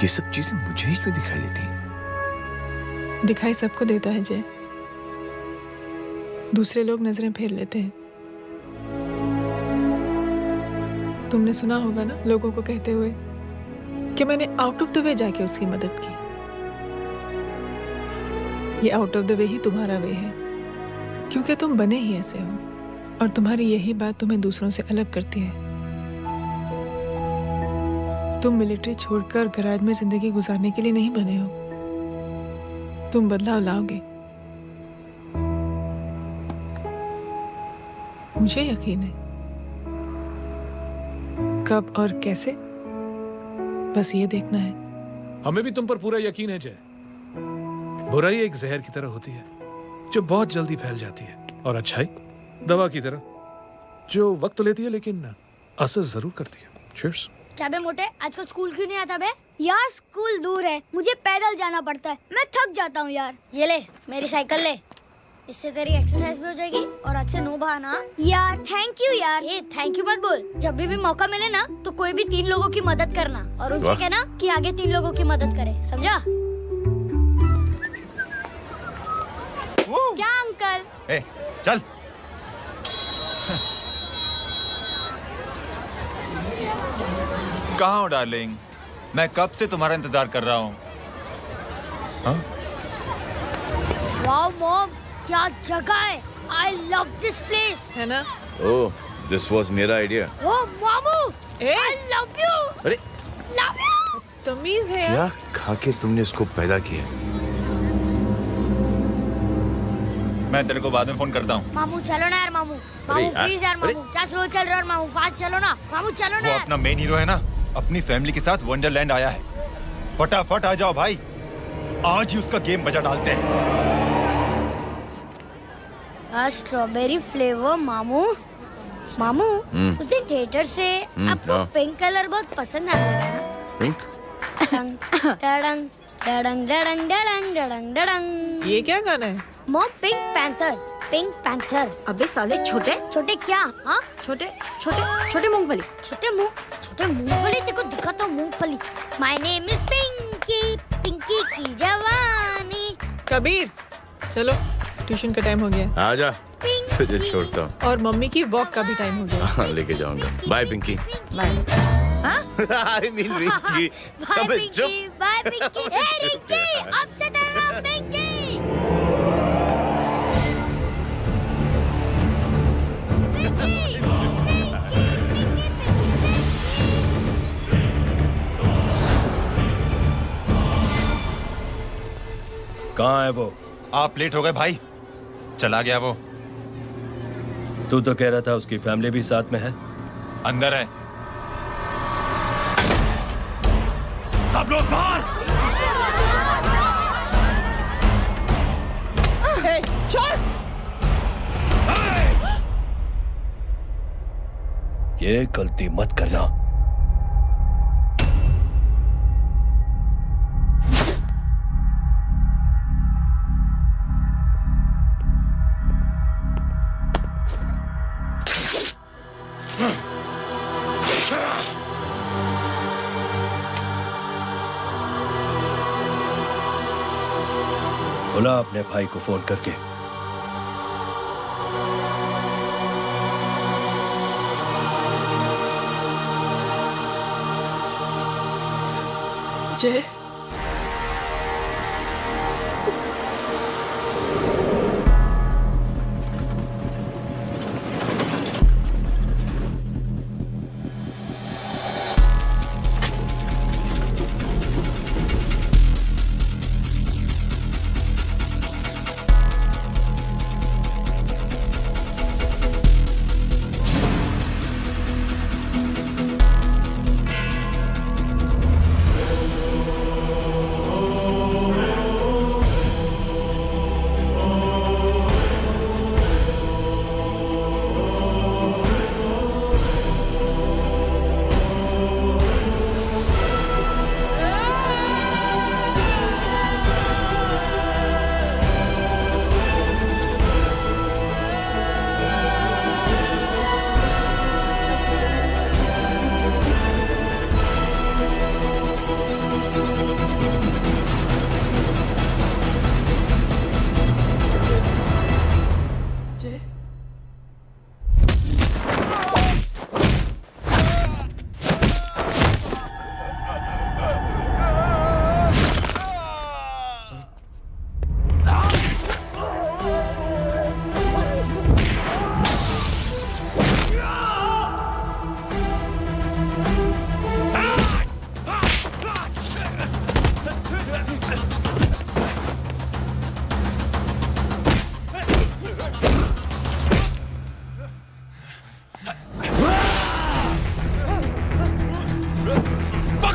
ये सब चीजें मुझे ही क्यों दिखाई देती हैं? दिखाई सबको देता है जय, दूसरे लोग नजरें फेर लेते हैं। तुमने सुना होगा ना लोगों को कहते हुए कि मैंने आउट ऑफ द वे जाके उसकी मदद की। ये आउट ऑफ द वे ही तुम्हारा वे है, क्योंकि तुम बने ही ऐसे हो और तुम्हारी यही बात तुम्हें दूसरों से अलग करती है। तुम मिलिट्री छोड़कर गराज में जिंदगी गुजारने के लिए नहीं बने हो, तुम बदलाव लाओगे, मुझे यकीन है। कब और कैसे, बस ये देखना है। हमें भी तुम पर पूरा यकीन है जय। बुराई एक जहर की तरह होती है जो बहुत जल्दी फैल जाती है, और अच्छाई दवा की तरह जो वक्त लेती है लेकिन असर जरूर करती है। चीयर्स। क्या बे मोटे, आजकल स्कूल क्यों नहीं आता बे? यार स्कूल दूर है, मुझे पैदल जाना पड़ता है, मैं थक जाता हूँ यार। ये ले मेरी साइकिल ले, इससे तेरी एक्सरसाइज भी हो जाएगी और आज से नो बहाना। यार थैंक यू यार। ये थैंक यू मत बोल, जब भी मौका मिले ना तो कोई भी 3 लोगों की मदद करना और उनसे कहना कि आगे 3 लोगों की मदद करे, समझा? क्या अंकल? ए, चल। कहाँ हो डार्लिंग? मैं कब से तुम्हारा इंतजार कर रहा हूँ। वाओ मॉम, क्या जगह है। I love this place. है ना? ओह, दिस वाज मेरा आइडिया। Oh मामू, I love you. अरे Love you. तमीज है क्या खा के तुमने इसको पैदा किया? मैं तेरे को बाद में फोन करता हूँ। मामू चलो ना यार, मामू मामू प्लीज यार, मामू क्या स्लो चल रहे हो मामू, फास्ट चलो ना मामू, चलो ना वो यार। अपना मेन हीरो है ना, अपनी फैमिली के साथ वंडरलैंड आया है। फटाफट आ जाओ भाई, आज ही उसका गेम बजा डालते हैं। स्ट्रॉबेरी फ्लेवर मामू। मामू उस दिन थिएटर से आपको पिंक कलर बहुत पसंद आया था ना? पिंक? डडंग डडंग डडंग डडंग डडंग डडंग। ये क्या गाना है? Mom pink panther, pink panther. अबे साले छोटे छोटे क्या? हाँ छोटे छोटे छोटे मूंगफली। छोटे मूंगफली, तेरे को दिखाता हूँ मूंगफली। My name is Pinky, Pinky की जवानी। कबीर चलो, ट्यूशन का टाइम हो गया। आजा, तुझे छोड़ता हूँ। और मम्मी की वॉक का भी टाइम हो गया। हाँ, लेके जाऊंगा। Bye Pinky. Bye. I mean Rinky. Bye Pinky, bye Pinky. ए रिंकी, अब से तेरा नाम पिंकी। कहाँ है वो? आप लेट हो गए भाई, चला गया वो। तू तो कह रहा था उसकी फैमिली भी साथ में है। अंदर है। सब लोग बाहर। छोड़। ये गलती मत करना। बुला अपने भाई को फोन करके। जय,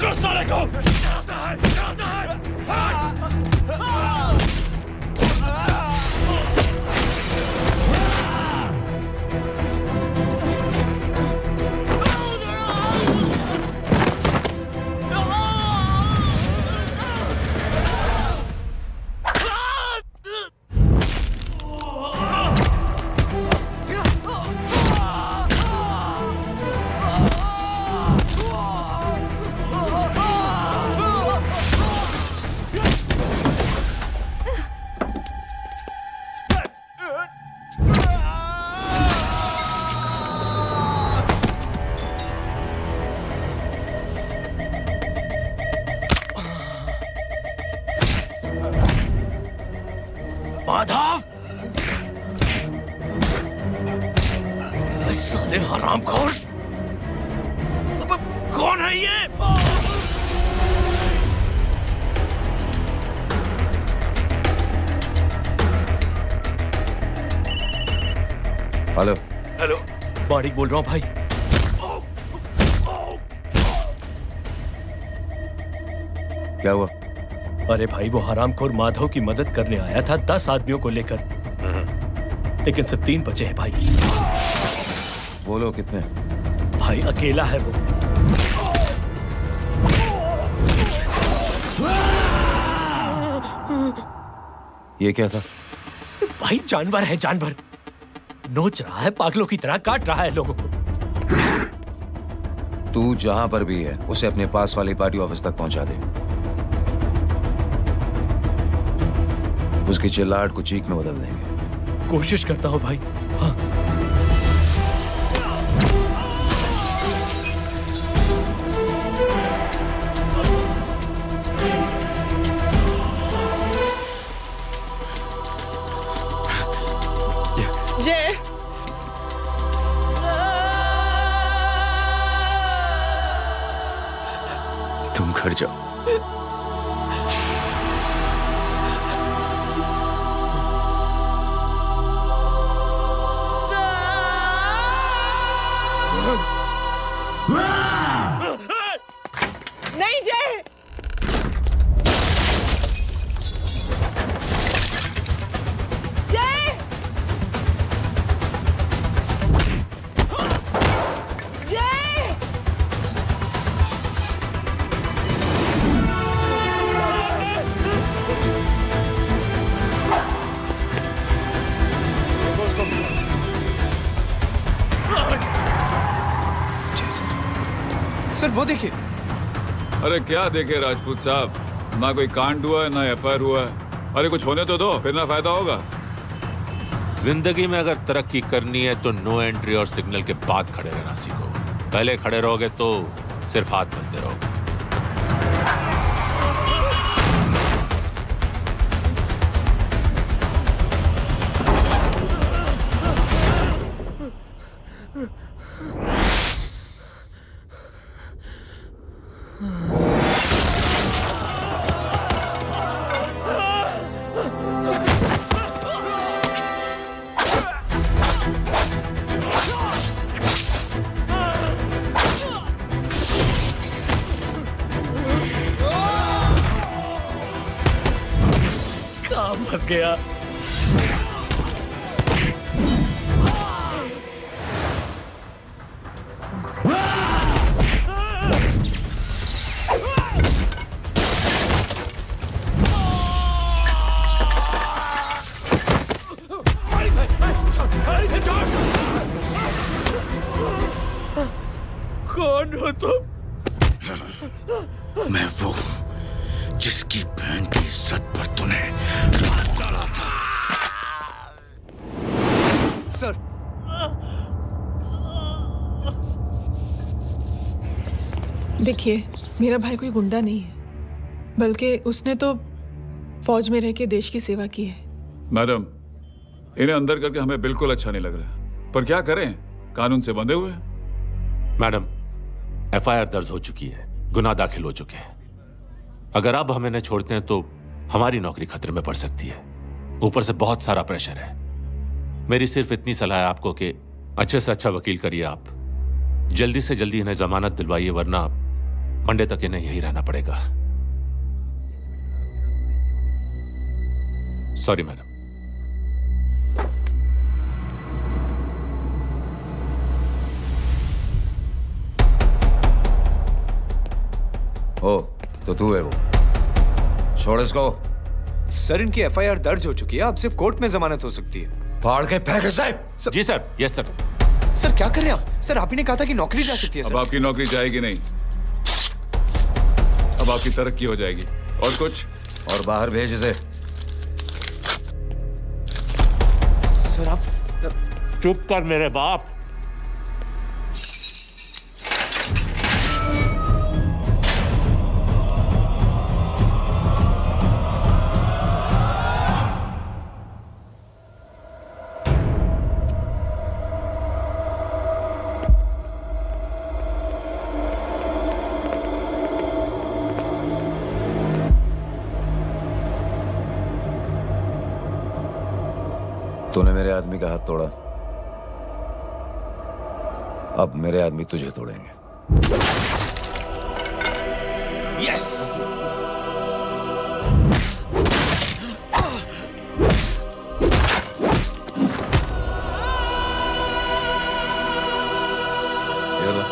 पकड़ो साले को। माधव, साले हरामखोर, कौन है ये? हेलो। हेलो, माणिक बोल रहा हूँ भाई। क्या हुआ? अरे भाई, वो हरामखोर माधव की मदद करने आया था 10 आदमियों को लेकर, लेकिन सिर्फ 3 बचे हैं भाई। बोलो कितने? भाई अकेला है वो। ये क्या था? भाई जानवर है, जानवर। नोच रहा है, पागलों की तरह काट रहा है लोगों को। तू जहां पर भी है उसे अपने पास वाली पार्टी ऑफिस तक पहुंचा दे। उसकी चिल्लाहट को चीख में बदल देंगे। कोशिश करता हूं भाई। हाँ। जय, तुम घर जाओ। नहीं जय। जय, जय, सर वो देखिए। अरे क्या देखे राजपूत साहब, ना कोई कांड हुआ है ना एफआईआर हुआ है। अरे कुछ होने तो दो, फिर ना फायदा होगा। जिंदगी में अगर तरक्की करनी है तो नो एंट्री और सिग्नल के बाद खड़े रहना सीखो। पहले खड़े रहोगे तो सिर्फ हाथ मिलते रहोगे। काम फंस गया। कौन हो तुम? मैं वो हूं जिसकी बहन की इज्जत पर तूने हाथ डाला था। सर, देखिए, मेरा भाई कोई गुंडा नहीं है, बल्कि उसने तो फौज में रह के देश की सेवा की है। मैडम, इन्हें अंदर करके हमें बिल्कुल अच्छा नहीं लग रहा, पर क्या करें, कानून से बंधे हुए हैं। मैडम, एफआईआर दर्ज हो चुकी है, गुनाह दाखिल हो चुके हैं। अगर अब हम इन्हें छोड़ते हैं तो हमारी नौकरी खतरे में पड़ सकती है। ऊपर से बहुत सारा प्रेशर है। मेरी सिर्फ इतनी सलाह है आपको कि अच्छे से अच्छा वकील करिए आप। जल्दी से जल्दी इन्हें जमानत दिलवाइए, वरना मंडे तक इन्हें यही रहना पड़ेगा। Sorry madam. ओ तो तू है वो, छोड़ इसको। सर इनकी एफआईआर दर्ज हो चुकी है, अब सिर्फ कोर्ट में जमानत हो सकती है। फाड़ के फेंक साहब। जी सर। Yes sir. सर क्या कर रहे हैं आप? सर आप ही ने कहा था कि नौकरी जा सकती है। अब आपकी नौकरी जाएगी नहीं, अब आपकी तरक्की हो जाएगी। और कुछ? और बाहर भेज इसे। सर आप चुप कर मेरे बाप। तूने मेरे आदमी का हाथ तोड़ा, अब मेरे आदमी तुझे तोड़ेंगे। यस। ये लो।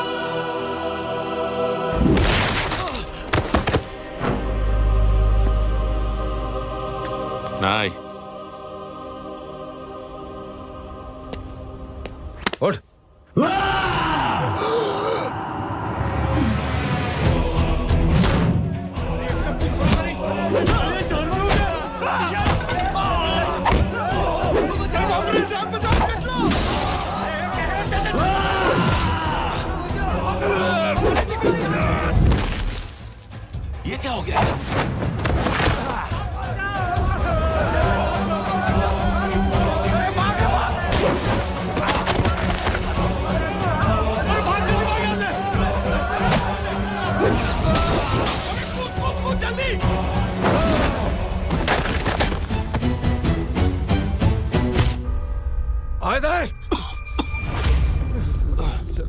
नहीं। उठ। ये क्या हो गया?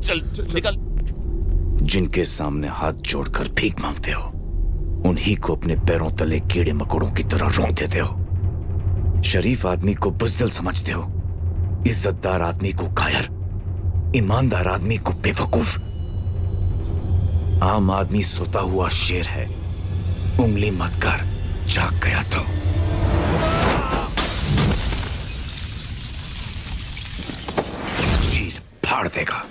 चल निकल। जिनके सामने हाथ जोड़कर भीख मांगते हो, उन्हीं को अपने पैरों तले कीड़े मकोड़ों की तरह रौंद देते हो। शरीफ आदमी को बुज़दिल समझते हो, इज्जतदार आदमी को कायर, ईमानदार आदमी को बेवकूफ। आम आदमी सोता हुआ शेर है, उंगली मत कर, जाग गया तो। चीर फाड़ देगा।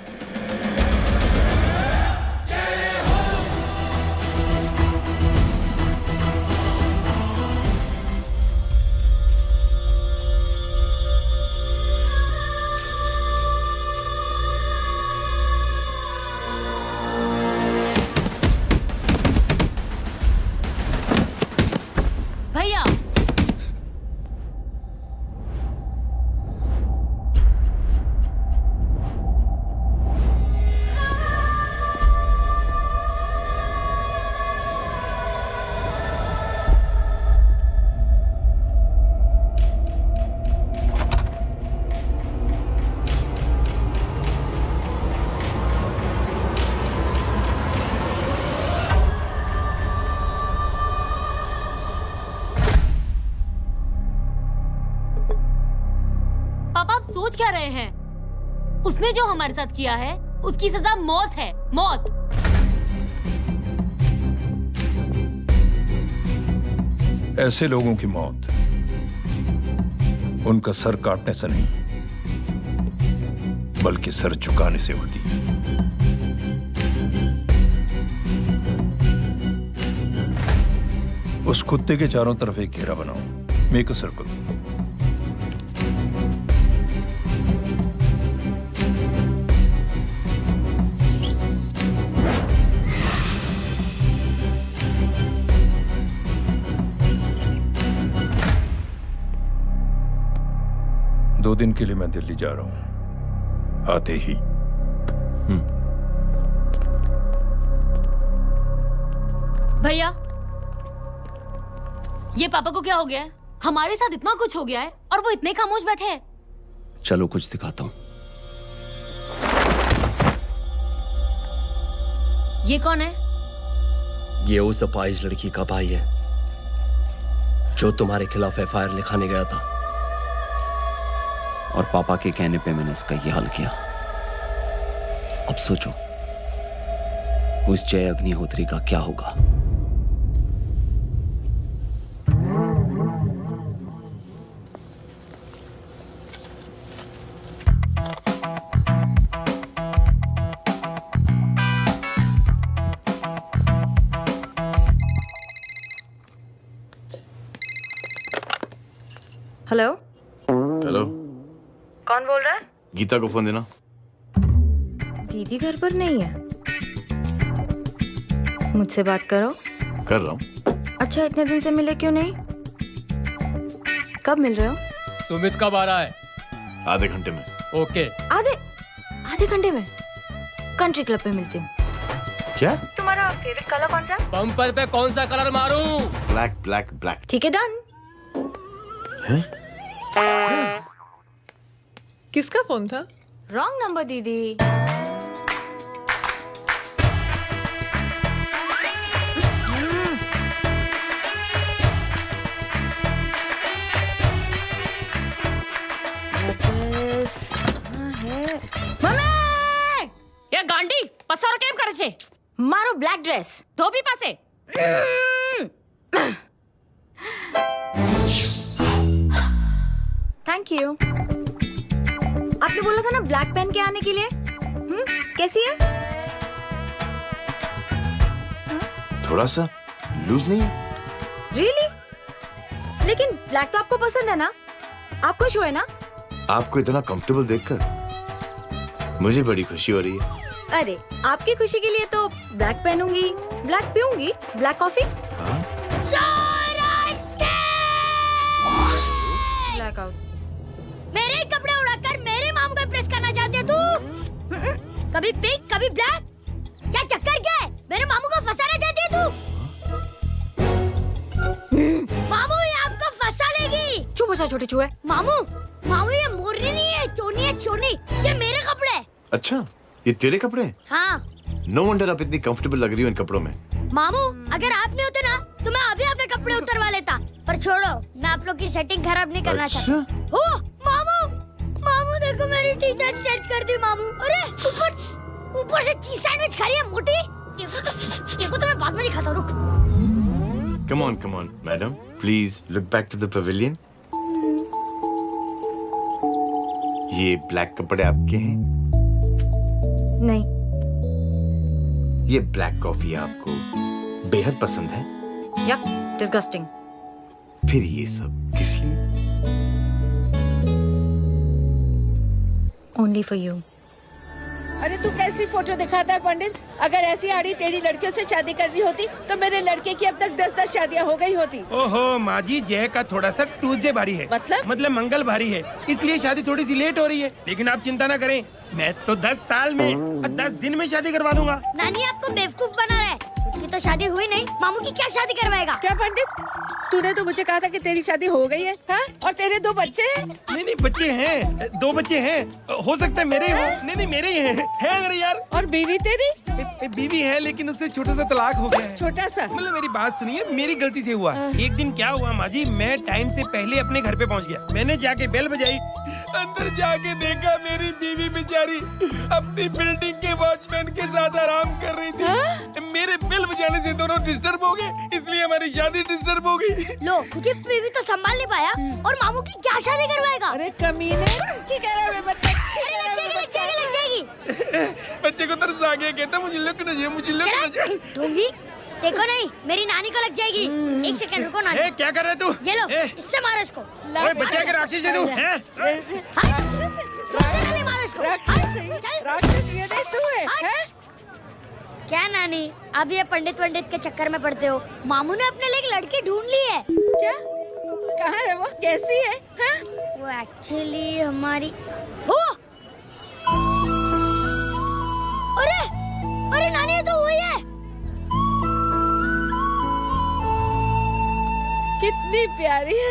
भैया पापा आप सोच क्या रहे हैं? उसने जो हमारे साथ किया है उसकी सजा मौत है, मौत। ऐसे लोगों की मौत उनका सर काटने से नहीं, बल्कि सर झुकाने से होती है। उस कुत्ते के चारों तरफ एक घेरा बनाओ, मेक अ सर्कल। दो दिन के लिए मैं दिल्ली जा रहा हूं, आते ही। भैया ये पापा को क्या हो गया है? हमारे साथ इतना कुछ हो गया है और वो इतने खामोश बैठे हैं। चलो कुछ दिखाता हूं। ये कौन है? ये उस अपाहिज लड़की का भाई है जो तुम्हारे खिलाफ एफआईआर लिखाने गया था, और पापा के कहने पे मैंने इसका ये हाल किया। अब सोचो उस जय अग्निहोत्री का क्या होगा। हेलो, हेलो, कौन बोल रहा है? गीता को फोन देना। दीदी घर पर नहीं है। मुझसे बात करो। कर रहा हूँ। अच्छा, इतने दिन से मिले क्यों नहीं? कब मिल रहे हो? सुमित कब आ रहा है? आधे घंटे में। ओके। आधे घंटे में कंट्री क्लब पे मिलती हूँ। क्या? तुम्हारा फेवरेट कलर कौन सा? बम्पर पे कौन सा कलर मारूं? Black black black. ठीक है, डन। किसका फोन था? रॉन्ग नंबर दीदी। ये गांडी पसारो केम करे छे? मारो ब्लैक ड्रेस धोबी पासे। Thank you. आपने बोला था ना ब्लैक पेन के आने के लिए। कैसी है? थोड़ा सा लूज नहीं है? रियली? लेकिन ब्लैक तो आपको पसंद है ना? आप खुश हुए ना? आपको इतना कंफर्टेबल देखकर मुझे बड़ी खुशी हो रही है। अरे, आपकी खुशी के लिए तो ब्लैक पहनूंगी, ब्लैक पीऊंगी, ब्लैक कॉफी। Black out. मेरे कपड़े उड़ाकर मेरे मामू को इम्प्रेस करना चाहती है तू? कभी पिंक, कभी ब्लैक, क्या चक्कर क्या है? मेरे मामू को फंसाना चाहती है तू? मामू ये आपको फंसा लेगी। चुप हो जा छोटे चूहे। मामू, मामू ये मोरनी नहीं है, चोनी है चोनी। ये मेरे कपड़े हैं। अच्छा, ये तेरे कपड़े हैं? हाँ। नो वंडर आप इतनी कंफर्टेबल लग रही हो इन कपड़ों में। मामू, अगर आप नहीं होते ना तो मैं अभी अपने कपड़े उतरवा लेता। पर छोड़ो, मैं आप लोग की सेटिंग खराब नहीं करना चाहता। ओह, मामू, मामू देखो मेरी टी शर्ट चेंज कर दी मामू। अरे ऊपर से चीज सैंडविच खा रही है मोटी। देखो तो मैं बाद में दिखाता हूँ, रुक। Come on madam, please look back to the pavilion. ये ब्लैक कपड़े आपके हैं? नहीं। ये ब्लैक कॉफी आपको बेहद पसंद है? Yup, disgusting. फिर ये सब किस लिए? Only for you. अरे तू कैसी फोटो दिखाता है पंडित? अगर ऐसी आड़ी टेढ़ी लड़कियों से शादी करनी होती तो मेरे लड़के की अब तक 10-10 शादियां हो गई होती। ओहो माँ जी, जय का थोड़ा सा ट्यूसडे भारी है। मतलब मंगल भारी है, इसलिए शादी थोड़ी सी लेट हो रही है। लेकिन आप चिंता ना करें, मैं तो 10 साल में और 10 दिन में शादी करवा दूंगा। नानी आपको बेवकूफ बना रहा है। उसकी तो शादी हुई नहीं, मामू की क्या शादी करवाएगा? क्या पंडित, तूने तो मुझे कहा था कि तेरी शादी हो गई है, हाँ? और तेरे 2 बच्चे हैं? नहीं बच्चे हैं, 2 बच्चे हैं। हो सकता है मेरे हो। नहीं मेरे ही हैं। है मेरे यार। और बीवी तेरी? बीवी है, लेकिन उससे छोटा सा तलाक हो गया है। छोटा सा? मतलब मेरी बात सुनिए, मेरी गलती से हुआ। एक दिन क्या हुआ माँ जी, मैं टाइम से पहले अपने घर पे पहुँच गया। मैंने जाके बेल बजाई, अंदर जाके देखा मेरी बीवी बेचारी अपनी बिल्डिंग के वॉचमैन के साथ आराम कर रही थी। मेरे बेल बजाने से दोनों डिस्टर्ब हो गए, इसलिए हमारी शादी डिस्टर्ब हो गई। लो, मुझे बीवी तो संभाल नहीं पाया और मामू की क्या शादी करवाएगा? अरे कमीने, ठीक है रे बच्चा, लग जाएगी। बच्चे को तरस आ गया, कहता मुझे लगना चाहिए, मुझे लगना चाहिए। ढूंढी देखो नहीं, मेरी नानी को लग जाएगी। 1 सेकंड रुको नानी। क्या कर रहे तू? ये लो, इससे मारो इसको। ओए बच्चा के राक्षस है तू, हैं? मारो इसको। राक्षस ये नहीं तू है, हैं? क्या नानी, अब ये पंडित के चक्कर में पड़ते हो? मामू ने अपने लिए एक लड़की ढूंढ ली है। क्या? कहाँ है वो? कैसी है? हाँ? वो एक्चुअली हमारी अरे नानी, ये तो वही है। कितनी प्यारी है,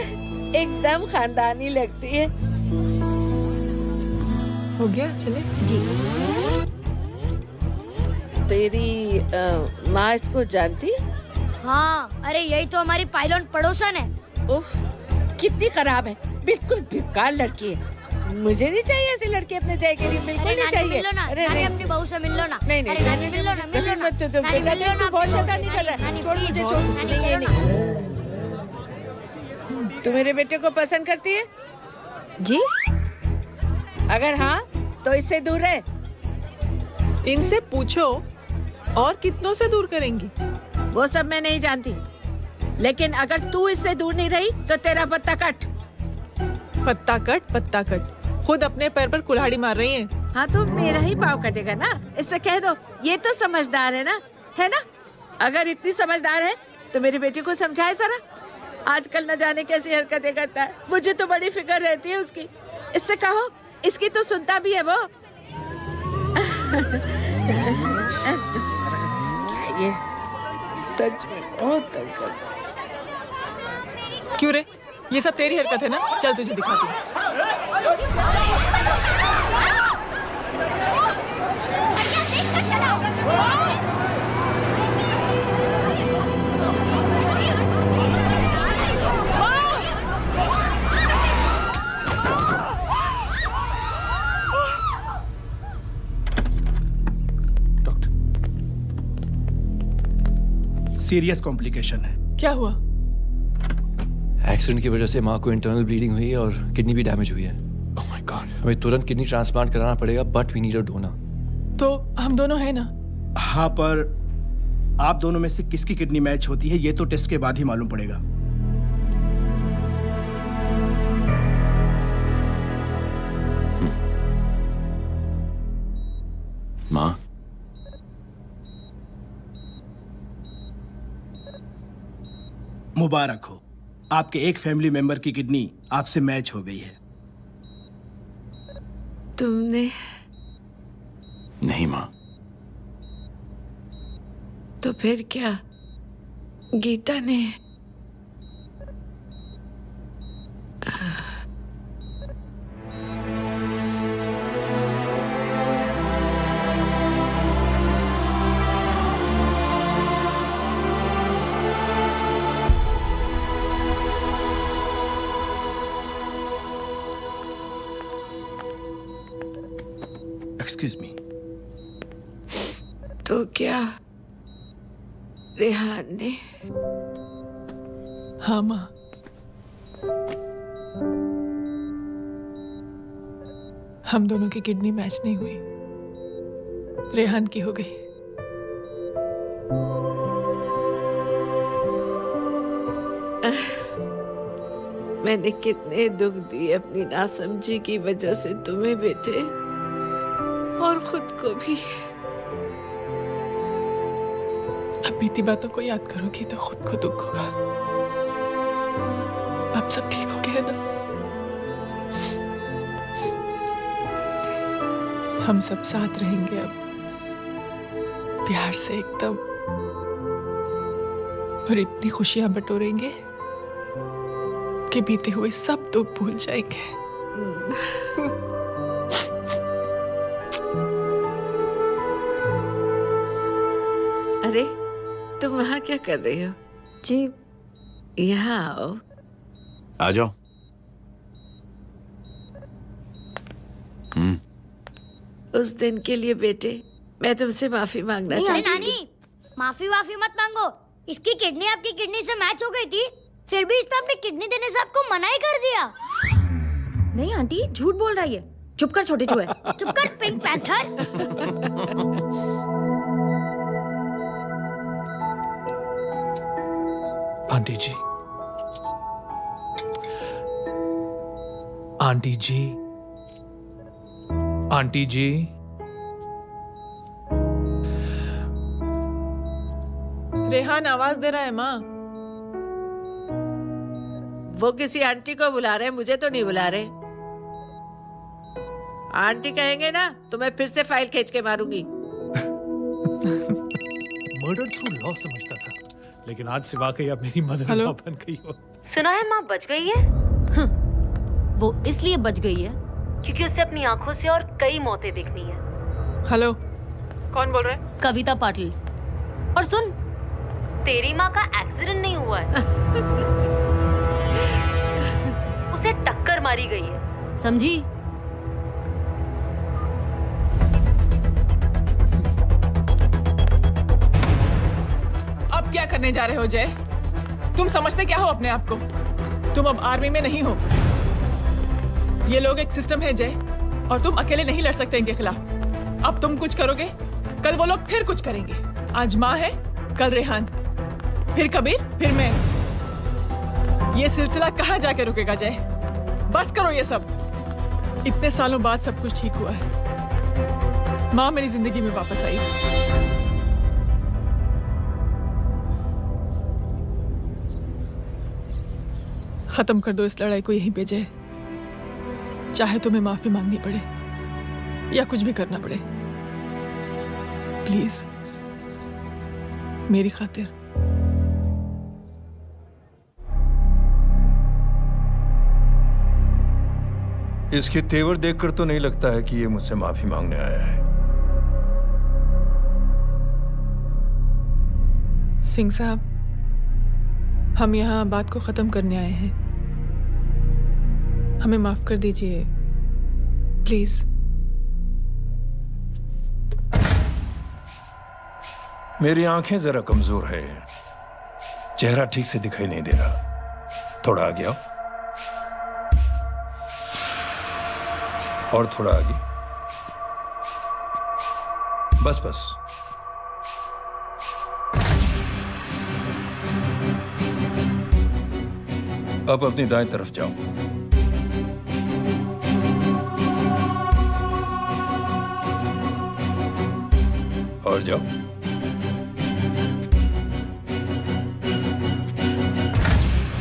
एकदम खानदानी लगती है। हो गया, चले जी। तेरी माँ इसको जानती है? हाँ, अरे यही तो हमारी पायलट पड़ोसन है। उफ, कितनी खराब है, बिल्कुल बेकार लड़की है। मुझे नहीं चाहिए ऐसी लड़की अपने जय के लिए, बिल्कुल नहीं चाहिए। मिल लो ना, अरे नानी नहीं, अपनी बहू से मिल लो ना। नहीं नहीं, अरे नानी मिल लो ना, मिल लो ना। मत तो नानी, बेटा मिल लो देख, ना, तू बहुत अपनी बहू शैतानी से। कर रहा है। नानी, छोड़ मुझे, प्लीज, छोड़ नानी, मुझे, ये चलो नहीं। तू मेरे बेटे को पसंद करती है? जी? अगर हाँ तो इससे दूर रहे। इनसे पूछो और कितनों से दूर करेंगी? वो सब मैं नहीं जानती, लेकिन अगर तू इससे दूर नहीं रही तो तेरा पत्ता कट। पत्ता कट, पत्ता कट। खुद अपने पैर पर कुल्हाड़ी मार रही हैं। हाँ तो मेरा ही पाँव कटेगा ना, इससे कह दो। ये तो समझदार है ना? अगर इतनी समझदार है तो मेरी बेटी को समझाए जरा। आजकल न जाने कैसी हरकतें करता है, मुझे तो बड़ी फिक्र रहती है उसकी। इससे कहो, इसकी तो सुनता भी है वो। क्या ये सच में बहुत तंग करता है। क्यों रे, ये सब तेरी हरकत है ना? चल तुझे दिखाती हूँ। सीरियस कॉम्प्लिकेशन है। क्या हुआ? एक्सीडेंट की वजह से माँ को इंटरनल ब्लीडिंग हुई है और किडनी भी डैमेज हुई है। Oh my God. हमें तुरंत किडनी ट्रांसप्लांट कराना पड़ेगा, but we need a donor. तो हम दोनों हैं ना? हाँ, पर आप दोनों में से किसकी किडनी मैच होती है ये तो टेस्ट के बाद ही मालूम पड़ेगा। माँ, मुबारक हो, आपके एक फैमिली मेंबर की किडनी आपसे मैच हो गई है। तुमने? नहीं माँ। तो फिर क्या गीता ने? Excuse me. तो क्या रेहान ने? हाँ माँ, हम दोनों की किडनी मैच नहीं हुई, रेहान की हो गई। मैंने कितने दुख दिए अपनी नासमझी की वजह से तुम्हें बेटे, और खुद को भी। अब बीती बातों को याद करोगी तो खुद को दुख होगा। अब सब ठीक हो गया ना? हम सब साथ रहेंगे अब, प्यार से एकदम, और इतनी खुशियां बटोरेंगे कि बीते हुए सब दुख भूल जाएंगे। अरे तुम वहाँ क्या कर रही हो? जी यहाँ आओ। आ जाओ। उस दिन के लिए बेटे मैं तुमसे माफी मांगना चाहती हूँ। नानी, माफी वाफी मत मांगो। इसकी किडनी आपकी किडनी से मैच हो गई थी, फिर भी इसने अपनी किडनी देने से आपको मना ही कर दिया। नहीं आंटी, झूठ बोल रही है। चुप कर छोटे चूहे। चुप कर पिंक पैंथर। आंटी जी, आंटी जी, आंटी जी, रेहान आवाज दे रहा है माँ। वो किसी आंटी को बुला रहे हैं, मुझे तो नहीं बुला रहे। आंटी कहेंगे ना तो मैं फिर से फाइल खींच के मारूंगी। मर्डर थ्रू लॉ समझता था, लेकिन आज से वाकई अब मेरी मदर लॉ बन गई हो। सुना है माँ बच गई है। वो इसलिए बच गई है क्योंकि उसे अपनी आंखों से और कई मौतें देखनी है। हेलो, कौन बोल रहे हैं? कविता पाटिल। और सुन, तेरी माँ का एक्सीडेंट नहीं हुआ है, उसे टक्कर मारी गई है, समझी? अब क्या करने जा रहे हो जय? तुम समझते क्या हो अपने आप को? तुम अब आर्मी में नहीं हो। ये लोग एक सिस्टम है जय, और तुम अकेले नहीं लड़ सकते इनके खिलाफ। अब तुम कुछ करोगे, कल वो लोग फिर कुछ करेंगे। आज माँ है, कल रेहान, फिर कबीर, फिर मैं। ये सिलसिला कहाँ जाके रुकेगा जय? बस करो ये सब। इतने सालों बाद सब कुछ ठीक हुआ है। माँ मेरी जिंदगी में वापस आई। खत्म कर दो इस लड़ाई को यहीं पे जय। चाहे तुम्हें माफी मांगनी पड़े या कुछ भी करना पड़े, प्लीज मेरी खातिर। इसके तेवर देखकर तो नहीं लगता है कि ये मुझसे माफी मांगने आया है। सिंह साहब, हम यहाँ बात को खत्म करने आए हैं। हमें माफ कर दीजिए प्लीज। मेरी आंखें जरा कमजोर है, चेहरा ठीक से दिखाई नहीं दे रहा। थोड़ा आगे आओ, और थोड़ा आगे। बस बस। अब अपनी दाएं तरफ जाओ। और जाओ।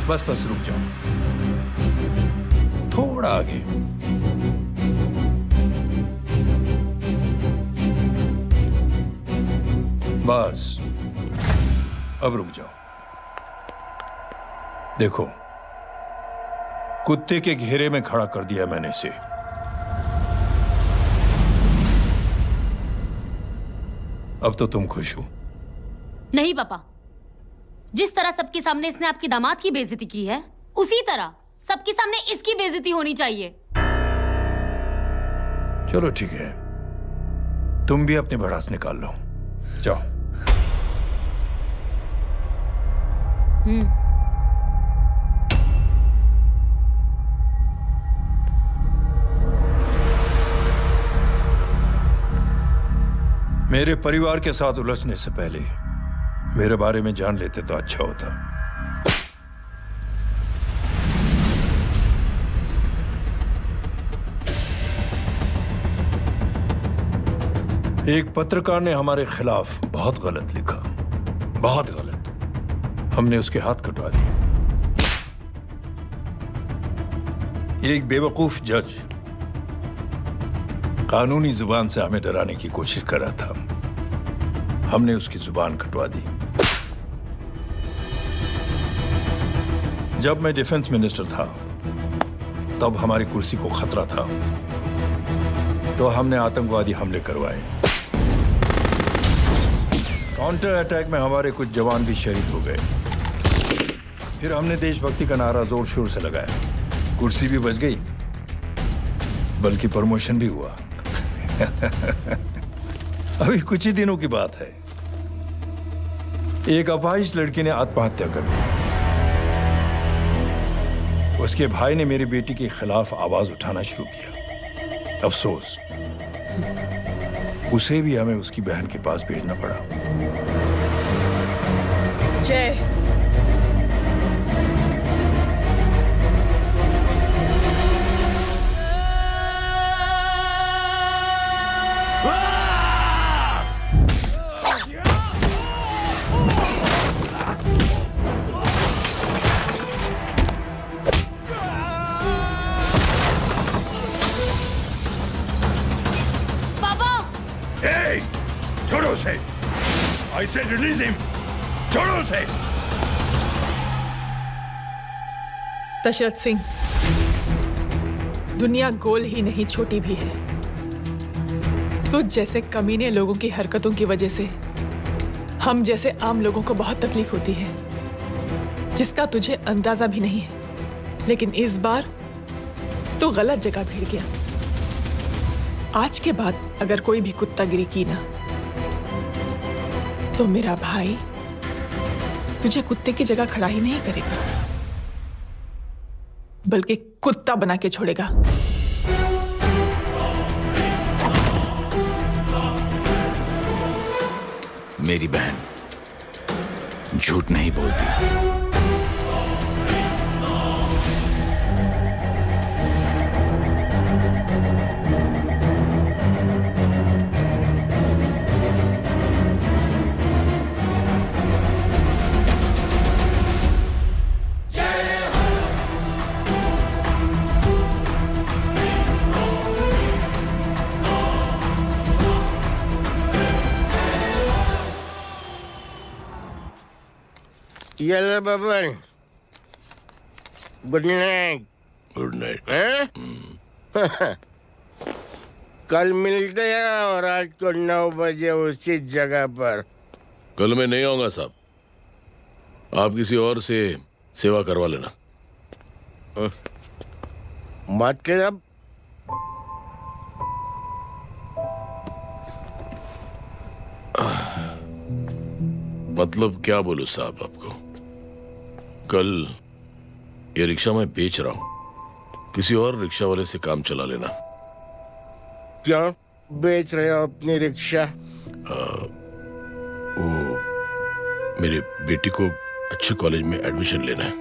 बस बस रुक जाओ, थोड़ा आगे। बस अब रुक जाओ। देखो, कुत्ते के घेरे में खड़ा कर दिया मैंने इसे। अब तो तुम खुश हो? नहीं पापा, जिस तरह सबके सामने इसने आपकी दामाद की बेइज्जती की है, उसी तरह सबके सामने इसकी बेइज्जती होनी चाहिए। चलो ठीक है, तुम भी अपनी भड़ास निकाल लो। जाओ। मेरे परिवार के साथ उलझने से पहले मेरे बारे में जान लेते तो अच्छा होता। एक पत्रकार ने हमारे खिलाफ बहुत गलत लिखा, बहुत गलत। हमने उसके हाथ कटवा दिए। एक बेवकूफ जज कानूनी जुबान से हमें डराने की कोशिश कर रहा था। हमने उसकी जुबान कटवा दी। जब मैं डिफेंस मिनिस्टर था, तब हमारी कुर्सी को खतरा था, तो हमने आतंकवादी हमले करवाए। काउंटर अटैक में हमारे कुछ जवान भी शहीद हो गए। फिर हमने देशभक्ति का नारा जोर शोर से लगाया। कुर्सी भी बच गई, बल्कि प्रमोशन भी हुआ। अभी कुछ ही दिनों की बात है, एक अपाहिज लड़की ने आत्महत्या कर ली। उसके भाई ने मेरी बेटी के खिलाफ आवाज उठाना शुरू किया। अफसोस, उसे भी हमें उसकी बहन के पास भेजना पड़ा। जय, छोड़ो उसे। I said release him. छोड़ो उसे। दशरथ सिंह, दुनिया गोल ही नहीं छोटी भी है। तो जैसे कमीने लोगों की हरकतों की वजह से हम जैसे आम लोगों को बहुत तकलीफ होती है, जिसका तुझे अंदाजा भी नहीं है। लेकिन इस बार तो गलत जगह भिड़ गया। आज के बाद अगर कोई भी कुत्तागिरी की ना, तो मेरा भाई तुझे कुत्ते की जगह खड़ा ही नहीं करेगा, बल्कि कुत्ता बना के छोड़ेगा। मेरी बहन झूठ नहीं बोलती। ये लो Baban, good night. Good night. कल मिलते हैं और रात को 9 बजे उसी जगह पर। कल मैं नहीं आऊंगा साहब, आप किसी और से सेवा करवा लेना। मतलब मतलब क्या बोलूं साहब आपको। कल ये रिक्शा मैं बेच रहा हूं, किसी और रिक्शा वाले से काम चला लेना। क्यों बेच रहे हो अपनी रिक्शा? वो मेरी बेटी को अच्छे कॉलेज में एडमिशन लेना है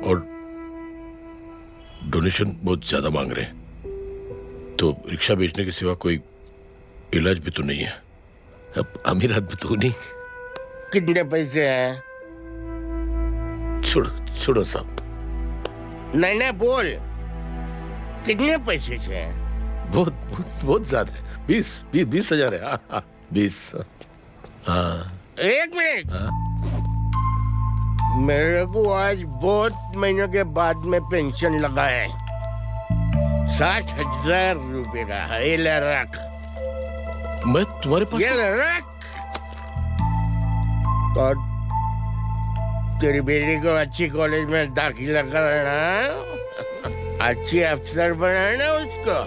और डोनेशन बहुत ज्यादा मांग रहे हैं, तो रिक्शा बेचने के सिवा कोई इलाज भी तो नहीं है। अब अमीर आदमी तो नहीं। कितने पैसे हैं? छोड़ो छोड़ो साहब। नहीं बोल, कितने पैसे हैं? बहुत बहुत बहुत ज्यादा है। 20,000 है। हाँ 20। हाँ 1 मिनट। मेरे को आज बहुत महीनों के बाद में पेंशन लगा है। 60,000 रुपए का है। ये ले रख। मैं तुम्हारे पास? ये ले रख। तो तेरी बेटी को अच्छी कॉलेज में दाखिला कराना, अच्छी अफसर बनाना उसको।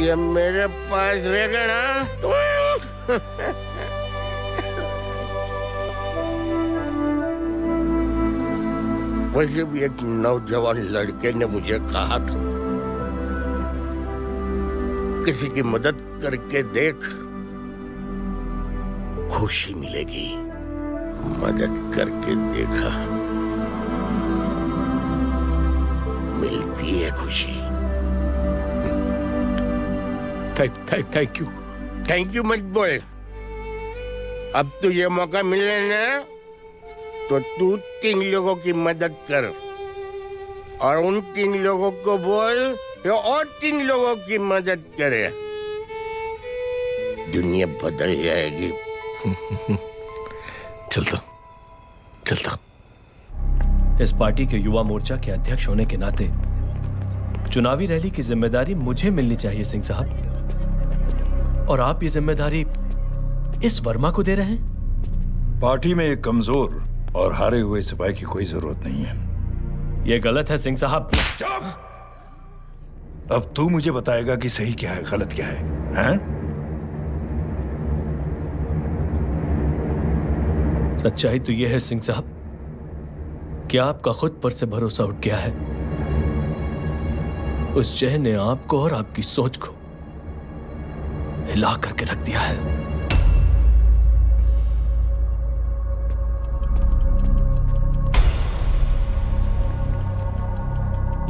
ये मेरे पास रहेगा ना तो वैसे भी एक नौजवान लड़के ने मुझे कहा था, किसी की मदद करके देख, खुशी मिलेगी। मदद करके देखा, मिलती है खुशी। Thank you. थैंक यू मत बोल। अब तुझे मौका मिले ना, तो तू 3 लोगों की मदद कर और उन 3 लोगों को बोल जो और 3 लोगों की मदद करे। दुनिया बदल जाएगी। चलता। इस पार्टी के युवा मोर्चा के अध्यक्ष होने के नाते चुनावी रैली की जिम्मेदारी मुझे मिलनी चाहिए सिंह साहब, और आप ये जिम्मेदारी इस वर्मा को दे रहे हैं। पार्टी में एक कमजोर और हारे हुए सिपाही की कोई जरूरत नहीं है। ये गलत है सिंह साहब। अब तू मुझे बताएगा कि सही क्या है, गलत क्या है, हैं? सच्चाई तो यह है सिंह साहब कि आपका खुद पर से भरोसा उठ गया है। उस जहर ने आपको और आपकी सोच को हिला करके रख दिया है।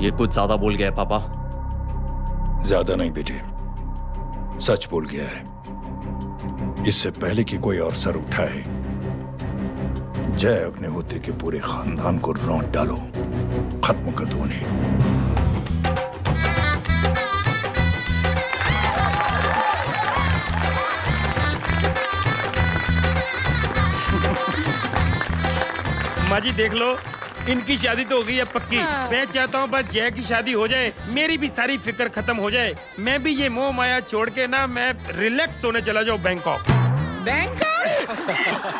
ये कुछ ज्यादा बोल गया है पापा। ज्यादा नहीं बेटे, सच बोल गया है। इससे पहले कि कोई और सर उठाए, जय अग्निहोत्री के पूरे खानदान को रौंद डालो, खत्म कर दो उन्हें। माँ जी देख लो, इनकी शादी तो हो गई है पक्की। हाँ। मैं चाहता हूँ बस जय की शादी हो जाए, मेरी भी सारी फिक्र खत्म हो जाए। मैं भी ये मोह माया छोड़ के ना, मैं रिलैक्स होने चला जाऊँ बैंकॉक। बैंकॉक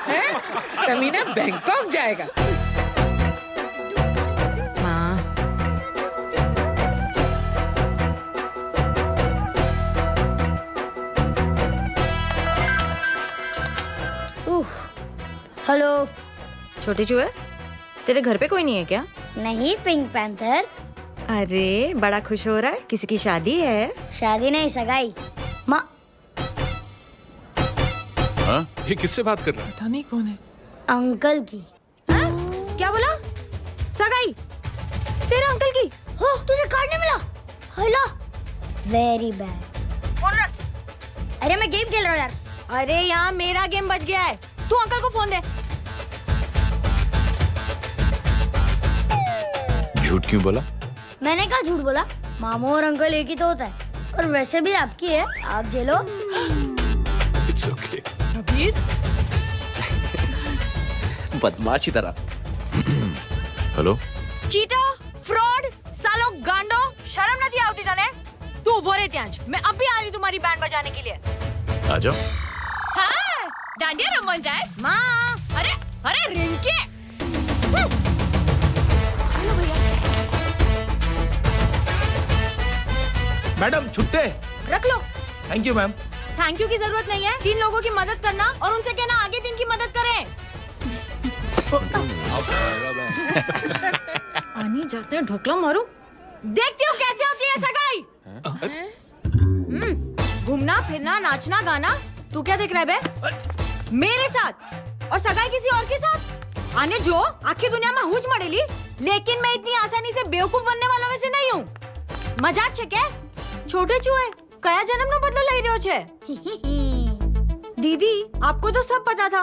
हैं? कमीना बैंकॉक जाएगा। हेलो छोटे चूहे, तेरे घर पे कोई नहीं है क्या? नहीं, पिंक पैंथर। अरे बड़ा खुश हो रहा है, किसी की शादी है? शादी नहीं, सगाई। माँ ये किससे बात कर रहा है? पता नहीं कौन है। अंकल की। क्या बोला? सगाई तेरे अंकल की? हो, तुझे कार्ड नहीं मिला? Hello, very bad. अरे मैं गेम खेल रहा हूँ यार। अरे यहाँ मेरा गेम बच गया है, तू अंकल को फोन दे। झूठ क्यों बोला? मैंने कहा झूठ बोला? मामू और अंकल एक ही तो होता है, और वैसे भी आपकी है, आप झेलो। It's okay. कबीर, बदमाशी तरह। हेलो, चीटा, फ्रॉड, सालो गांडो, शर्म नहीं आवती जाने? तू उभो रे ત્યાં જ, मैं अभी आ रही तुम्हारी बैंड बजाने के लिए। आ जाओ। हाँ, डांडिया रमन जाए। माँ, अरे अरे रिंकी, मैडम छुट्टे। रख लो। Thank you ma'am. Thank you की जरूरत नहीं है, 3 लोगों की मदद करना और उनसे कहना आगे 3 की मदद करें। आनी जाते हैं ढोकला मारूं। देखती हूँ कैसे होती है सगाई। घूमना फिरना नाचना गाना, तू क्या देख रहा है बे? मेरे साथ और सगाई किसी और के साथ? आने जो आखिर दुनिया में हुज मड़ेली, लेकिन मैं इतनी आसानी से बेवकूफ बनने वालों में से नहीं हूँ। मजाक छे क्या? छोटे चूहे कया जन्म नो बदलो लई रह्यो छे? दीदी आपको तो सब पता था,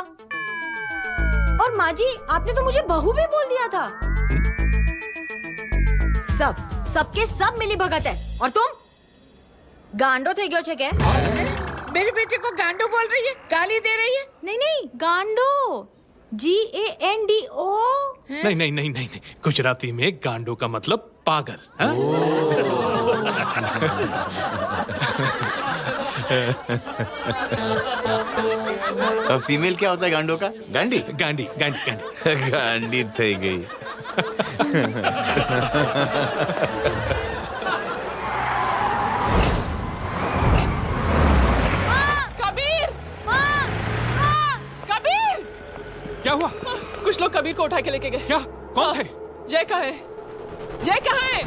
और माँ जी आपने तो मुझे बहू भी बोल दिया था। सबके सब मिली भगत है, और तुम गांडो थे गयो छे के? मेरे बेटे को गांडो बोल रही है, गाली दे रही है। नहीं गांडो, GANDO। नहीं नहीं नहीं नहीं, गुजराती में गांडो का मतलब पागल। फीमेल क्या होता है गांडो का? गांडी गांडी गांडी गांडी गांडी थई गई। कबीर! कबीर! क्या हुआ? कुछ लोग कबीर को उठा के लेके गए। क्या? कौन थे? जय कहाँ है? जय कहाँ है?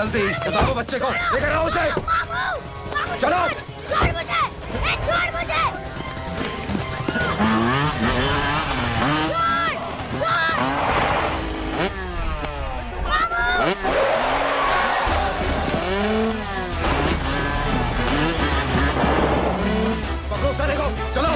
जल्दी बताओ बच्चे को, लेकर आओ उसे। चलो। छोड़ मुझे, छोड़ मुझे। पकड़ो सारे को, चलो।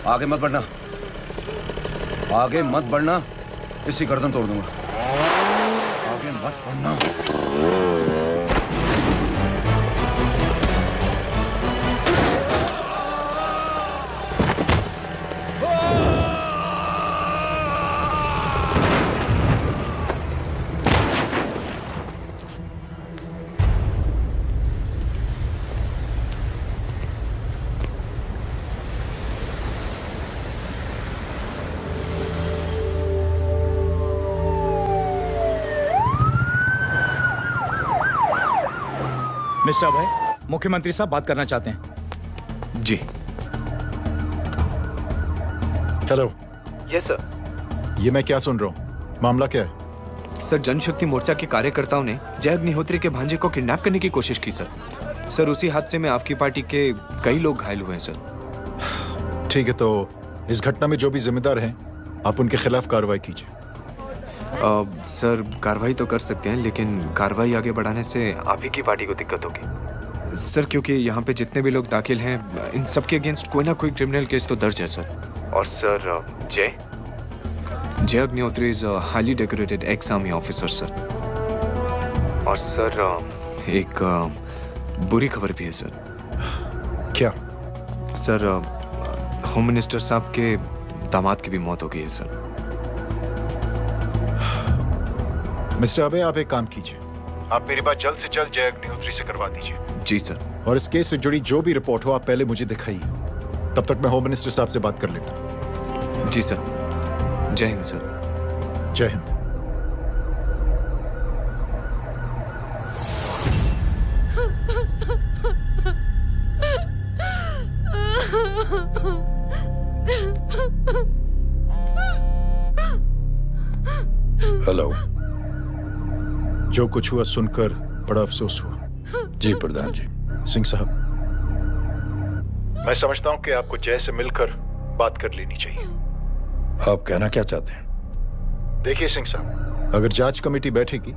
आगे मत बढ़ना, आगे मत बढ़ना, इसी गर्दन तोड़ दूंगा। आगे मत बढ़ना। मिस्टर अभय, मुख्यमंत्री साहब बात करना चाहते हैं। जी। हेलो। Yes sir. ये मैं क्या सुन रहा हूँ? मामला क्या है? सर, जनशक्ति मोर्चा के कार्यकर्ताओं ने जय अग्निहोत्री के भांजे को किडनैप करने की कोशिश की सर। सर, उसी हादसे में आपकी पार्टी के कई लोग घायल हुए हैं सर। ठीक है, तो इस घटना में जो भी जिम्मेदार हैं, आप उनके खिलाफ कार्रवाई कीजिए। सर, कार्रवाई तो कर सकते हैं, लेकिन कार्रवाई आगे बढ़ाने से आप ही की पार्टी को दिक्कत होगी सर, क्योंकि यहाँ पे जितने भी लोग दाखिल हैं, इन सब के अगेंस्ट कोई ना कोई क्रिमिनल केस तो दर्ज है सर। और सर, जय Agnihotri is highly decorated ex army officer sir. और सर, एक बुरी खबर भी है सर। क्या? सर, होम मिनिस्टर साहब के दामाद की भी मौत हो गई है सर। मिस्टर अबे, आप एक काम कीजिए, आप मेरी बात जल्द से जल्द जय अग्निहोत्री से करवा दीजिए। जी सर। और इस केस से जुड़ी जो भी रिपोर्ट हो, आप पहले मुझे दिखाइए, तब तक मैं होम मिनिस्टर साहब से बात कर लेता हूँ। जी सर। जय हिंद सर। जय हिंद। हेलो। जो कुछ हुआ सुनकर बड़ा अफसोस हुआ। जी प्रधान जी। सिंह साहब, मैं समझता हूं कि आपको जय से मिलकर बात कर लेनी चाहिए। आप कहना क्या चाहते हैं? देखिए सिंह साहब, अगर जांच कमेटी बैठेगी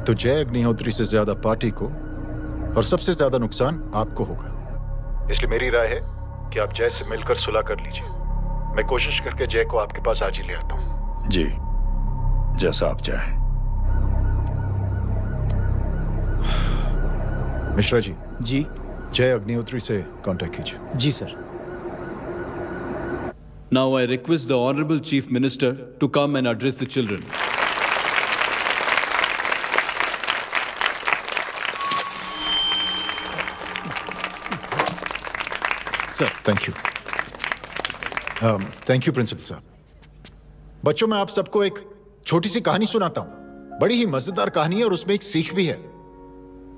तो जय अग्निहोत्री से ज्यादा पार्टी को और सबसे ज्यादा नुकसान आपको होगा। इसलिए मेरी राय है कि आप जय से मिलकर सुलह कर लीजिए। मैं कोशिश करके जय को आपके पास आज ही ले आता हूं। जी, जैसा आप चाहें। मिश्रा जी। जी। जय अग्निहोत्री से कांटेक्ट कीजिए। जी sir. Now I request the Honorable Chief Minister to come and address the children. Sir, thank you. Thank you principal साहब। बच्चों, मैं आप सबको एक छोटी सी कहानी सुनाता हूं। बड़ी ही मजेदार कहानी है और उसमें एक सीख भी है।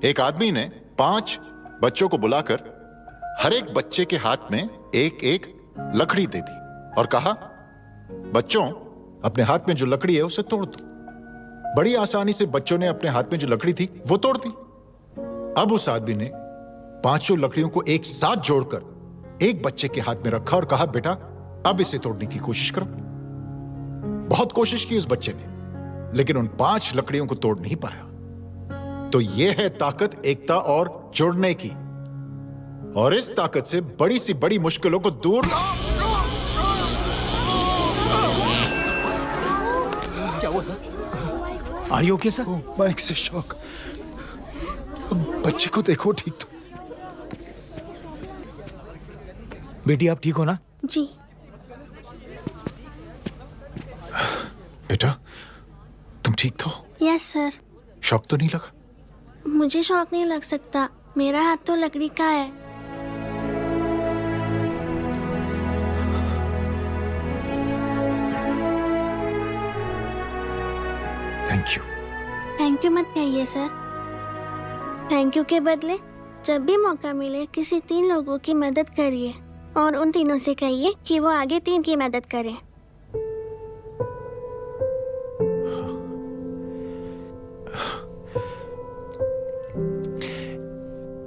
एक आदमी ने 5 बच्चों को बुलाकर हर एक बच्चे के हाथ में एक एक लकड़ी दे दी और कहा, बच्चों, अपने हाथ में जो लकड़ी है उसे तोड़ दो। बड़ी आसानी से बच्चों ने अपने हाथ में जो लकड़ी थी वो तोड़ दी। अब उस आदमी ने 5 लकड़ियों को एक साथ जोड़कर एक बच्चे के हाथ में रखा और कहा, बेटा, अब इसे तोड़ने की कोशिश करो। बहुत कोशिश की उस बच्चे ने, लेकिन उन 5 लकड़ियों को तोड़ नहीं पाया। तो यह है ताकत एकता और जुड़ने की, और इस ताकत से बड़ी सी बड़ी मुश्किलों को दूर। क्या हुआ sir? Are you okay sir? Mike से शॉक। बच्चे को देखो ठीक तो। बेटी, आप ठीक हो ना? जी। बेटा, तुम ठीक तो? Yes sir. शॉक तो नहीं लगा? मुझे शौक नहीं लग सकता, मेरा हाथ तो लकड़ी का है। Thank you. थैंक यू मत कहिए सर। थैंक यू के बदले जब भी मौका मिले किसी 3 लोगों की मदद करिए और उन तीनों से कहिए कि वो आगे 3 की मदद करें।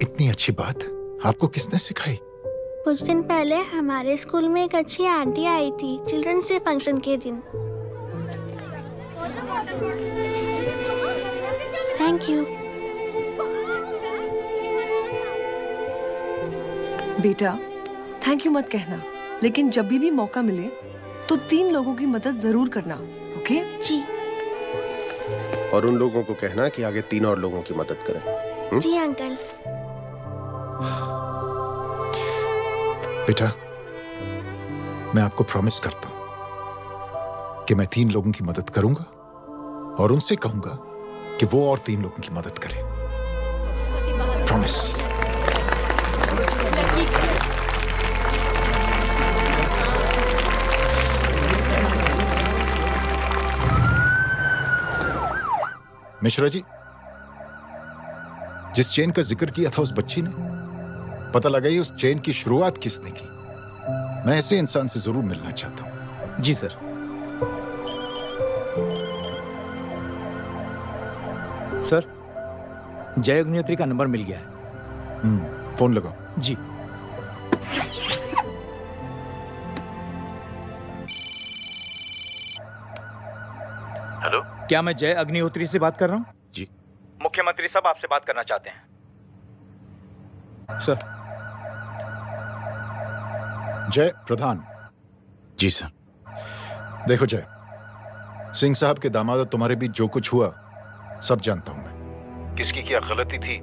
इतनी अच्छी बात आपको किसने सिखाई? कुछ दिन पहले हमारे स्कूल में एक अच्छी आंटी आई थी चिल्ड्रंस डे फंक्शन के दिन। Thank you. बेटा थैंक यू मत कहना, लेकिन जब भी मौका मिले तो 3 लोगों की मदद जरूर करना, ओके? जी। और उन लोगों को कहना कि आगे 3 और लोगों की मदद करें। जी अंकल। बेटा मैं आपको प्रॉमिस करता हूं कि मैं 3 लोगों की मदद करूंगा और उनसे कहूंगा कि वो और 3 लोगों की मदद करें। प्रॉमिस। मिश्रा जी, जिस चेन का जिक्र किया था उस बच्ची ने, पता लगाइए उस चेन की शुरुआत किसने की। मैं ऐसे इंसान से जरूर मिलना चाहता हूं। जी सर। सर जय अग्निहोत्री का नंबर मिल गया है। फोन लगाओ। जी। हेलो, क्या मैं जय अग्निहोत्री से बात कर रहा हूँ? जी। मुख्यमंत्री साहब आपसे बात करना चाहते हैं। सर। जय प्रधान। जी सर। देखो जय, सिंह साहब के दामाद तुम्हारे बीच जो कुछ हुआ सब जानता हूं मैं। किसकी क्या गलती थी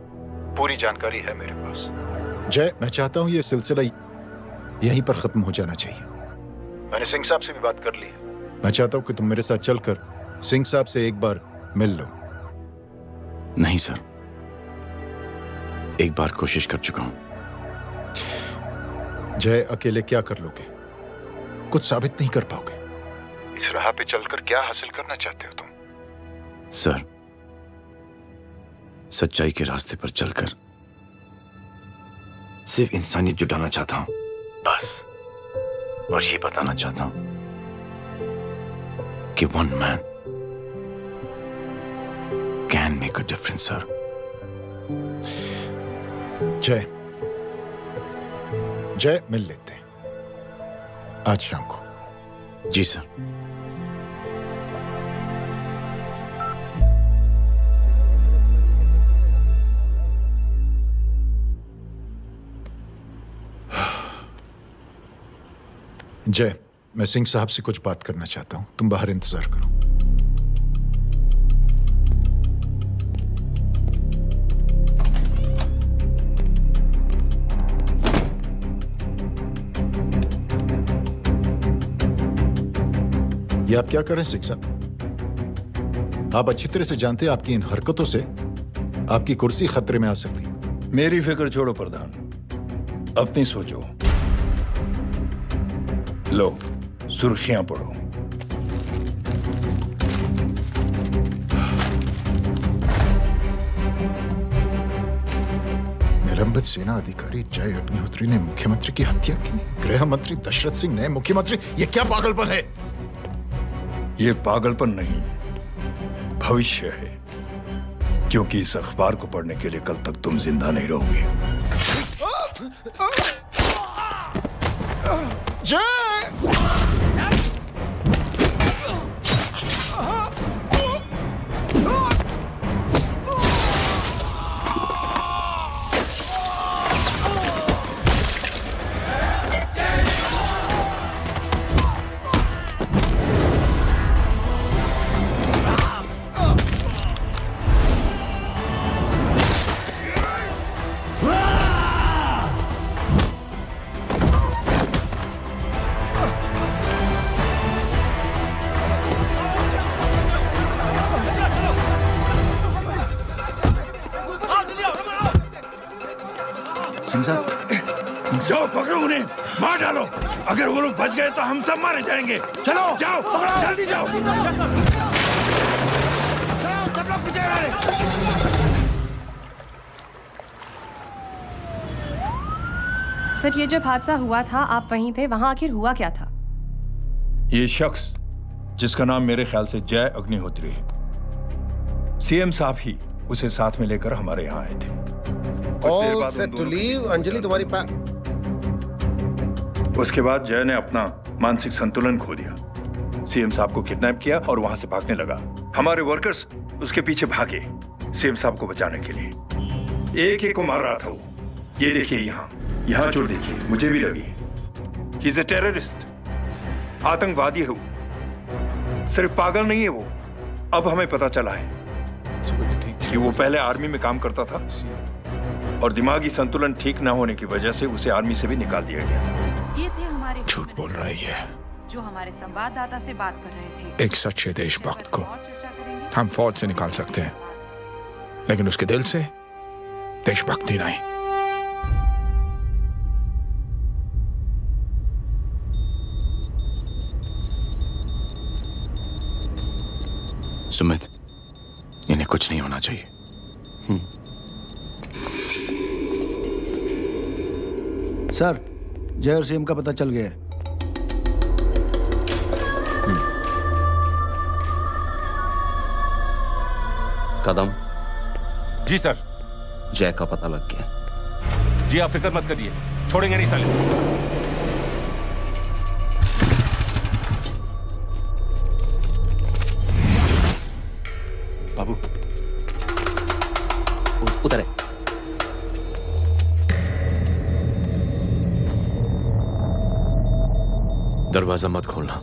पूरी जानकारी है मेरे पास। जय मैं चाहता हूं ये सिलसिला यहीं पर खत्म हो जाना चाहिए। मैंने सिंह साहब से भी बात कर ली है। मैं चाहता हूं कि तुम मेरे साथ चलकर सिंह साहब से एक बार मिल लो। नहीं सर, एक बार कोशिश कर चुका हूं। जय अकेले क्या कर लोगे? कुछ साबित नहीं कर पाओगे। इस राह पे चलकर क्या हासिल करना चाहते हो तुम? सर, सच्चाई के रास्ते पर चलकर सिर्फ इंसानियत जुटाना चाहता हूं, बस। और ये बताना चाहता हूं कि one man can make a difference sir. जय जय मिल लेते हैं आज शाम को। जी सर। जय मैं सिंह साहब से कुछ बात करना चाहता हूं, तुम बाहर इंतजार करो। ये आप क्या कर रहे हैं सिंह साहब? आप अच्छी तरह से जानते हैं आपकी इन हरकतों से आपकी कुर्सी खतरे में आ सकती है। मेरी फिक्र छोड़ो प्रधान, अपनी सोचो। लो सुर्खियां पढ़ो। निलंबित सेना अधिकारी जय अग्निहोत्री ने मुख्यमंत्री की हत्या की। गृह मंत्री दशरथ सिंह ने मुख्यमंत्री, ये क्या पागलपन है? ये पागलपन नहीं, भविष्य है, क्योंकि इस अखबार को पढ़ने के लिए कल तक तुम जिंदा नहीं रहोगे। जय जाओ पकड़ो उन्हें, मार डालो। अगर वो लोग बच गए तो हम सब मारे जाएंगे। चलो जाओ, जल्दी जाओ। पीछे गाड़ी। सर, ये जब हादसा हुआ था आप वहीं थे, वहां आखिर हुआ क्या था? ये शख्स जिसका नाम मेरे ख्याल से जय अग्निहोत्री है, सीएम साहब ही उसे साथ में लेकर हमारे यहाँ आए थे। All set to leave. Anjali तुम्हारी उसके बाद जय ने अपना मानसिक संतुलन खो दिया, सीएम साहब को किडनैप किया और वहां से भागने लगा। हमारे वर्कर्स उसके पीछे भागे सीएम साहब को बचाने के लिए। एक एक को मार रहा था वो। ये देखिए यहाँ चोट देखिए, मुझे भी लगी। ही इज अ टेररिस्ट, आतंकवादी है वो, सिर्फ पागल नहीं है वो। अब हमें पता चला है कि वो पहले आर्मी में काम करता था और दिमागी संतुलन ठीक न होने की वजह से उसे आर्मी से भी निकाल दिया गया। ये थे हमारे झूठ बोल रही है। जो हमारे संवाददाता से बात कर रहे थे। एक सच्चे देशभक्त को हम फौज से निकाल सकते हैं, लेकिन उसके दिल से देशभक्ति नहीं। सुमित, इन्हें कुछ नहीं होना चाहिए। सर, जय और सीएम का पता चल गया है। कदम। जी सर। जय का पता लग गया। जी आप फिक्र मत करिए, छोड़ेंगे नहीं साले। बाबू उधर है। दरवाजा मत खोलना।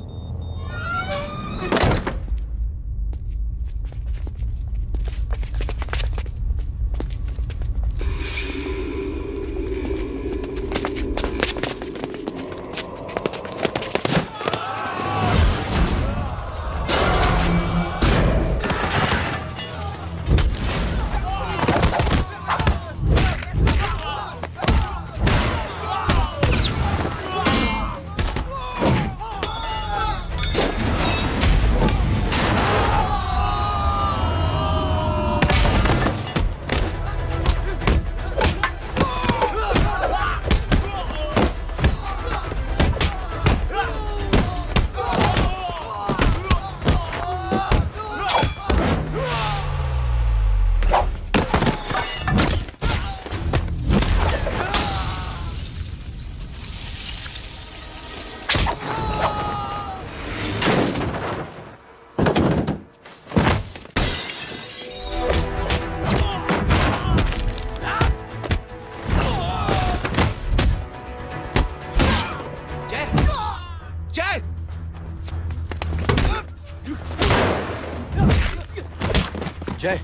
जय,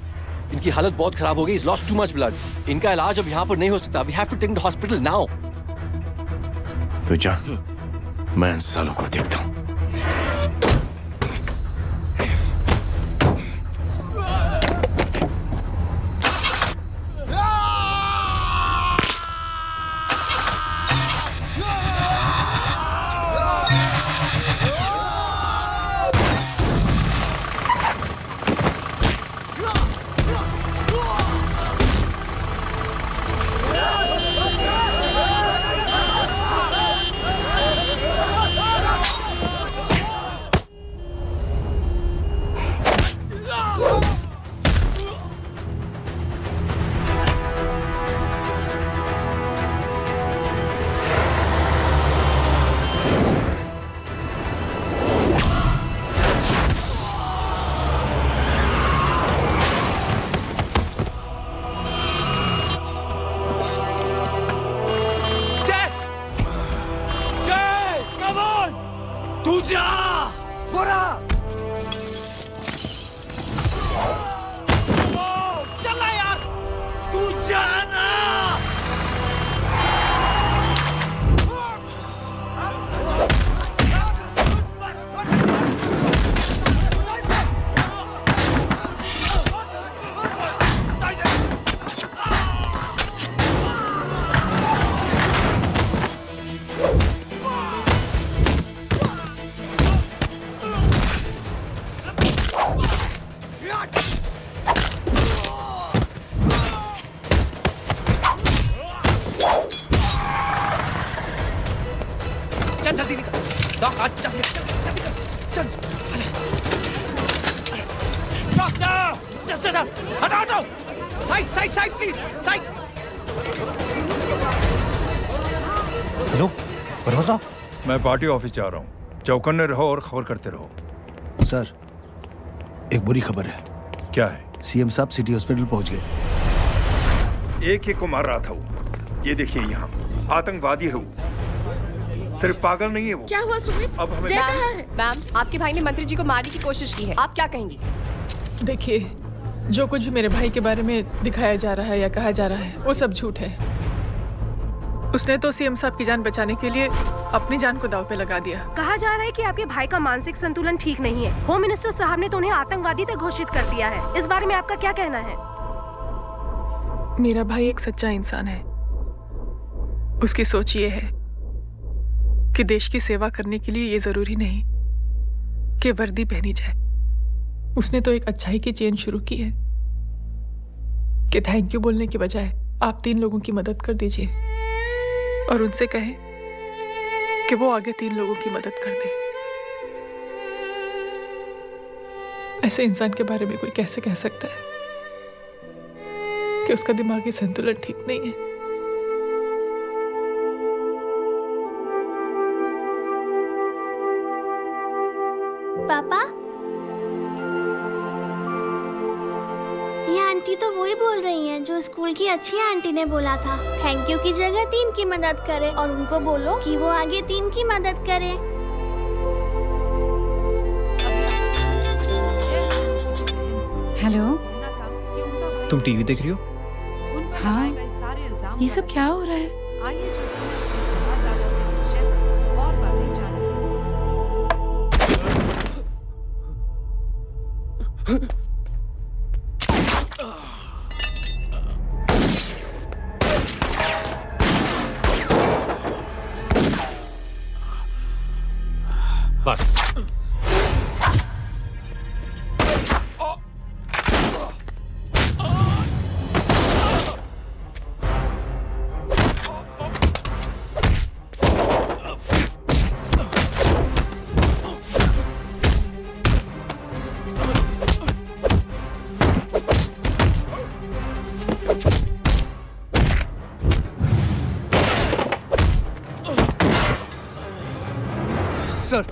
इनकी हालत बहुत खराब हो गई। He's lost too much blood. इनका इलाज अब यहाँ पर नहीं हो सकता। We have to take him to hospital now. तो जा, मैं इन सालों को देखता हूँ। चल चल डॉक्टर चल चल चल हटाओ हटाओ side side side please side hello Parwaz साहब मैं पार्टी ऑफिस जा रहा हूँ चौकन्ने रहो और खबर करते रहो सर एक बुरी खबर है क्या है सीएम साहब सिटी हॉस्पिटल पहुंच गए एक को मार रहा था वो ये देखिए यहाँ आतंकवादी है वो सिर्फ पागल नहीं है वो क्या हुआ सुमित अब हमें जय कहाँ है मैम आपके भाई ने मंत्री जी को मारने की कोशिश की है आप क्या कहेंगी देखिए जो कुछ भी मेरे भाई के बारे में दिखाया जा रहा है या कहा जा रहा है वो सब झूठ है। उसने तो सीएम साहब की जान बचाने के लिए अपनी जान को दांव पे लगा दिया। कहा जा रहा है कि आपके भाई का मानसिक संतुलन ठीक नहीं है। होम मिनिस्टर साहब ने तो उन्हें आतंकवादी तक घोषित कर दिया है। इस बारे में आपका क्या कहना है? मेरा भाई एक सच्चा इंसान है। उसकी सोच ये है कि देश की सेवा करने के लिए ये जरूरी नहीं कि वर्दी पहनी जाए। उसने तो एक अच्छाई की चेन शुरू की है कि थैंक यू बोलने के बजाय आप 3 लोगों की मदद कर दीजिए और उनसे कहें कि वो आगे 3 लोगों की मदद कर दे। ऐसे इंसान के बारे में कोई कैसे कह सकता है कि उसका दिमागी संतुलन ठीक नहीं है? पापा ये आंटी तो वही बोल रही हैं जो स्कूल की अच्छी आंटी ने बोला था थैंक यू की जगह 3 की मदद करे और उनको बोलो कि वो आगे 3 की मदद करे। हेलो तुम टीवी देख रही हो हाँ ये सब क्या हो रहा है बस सर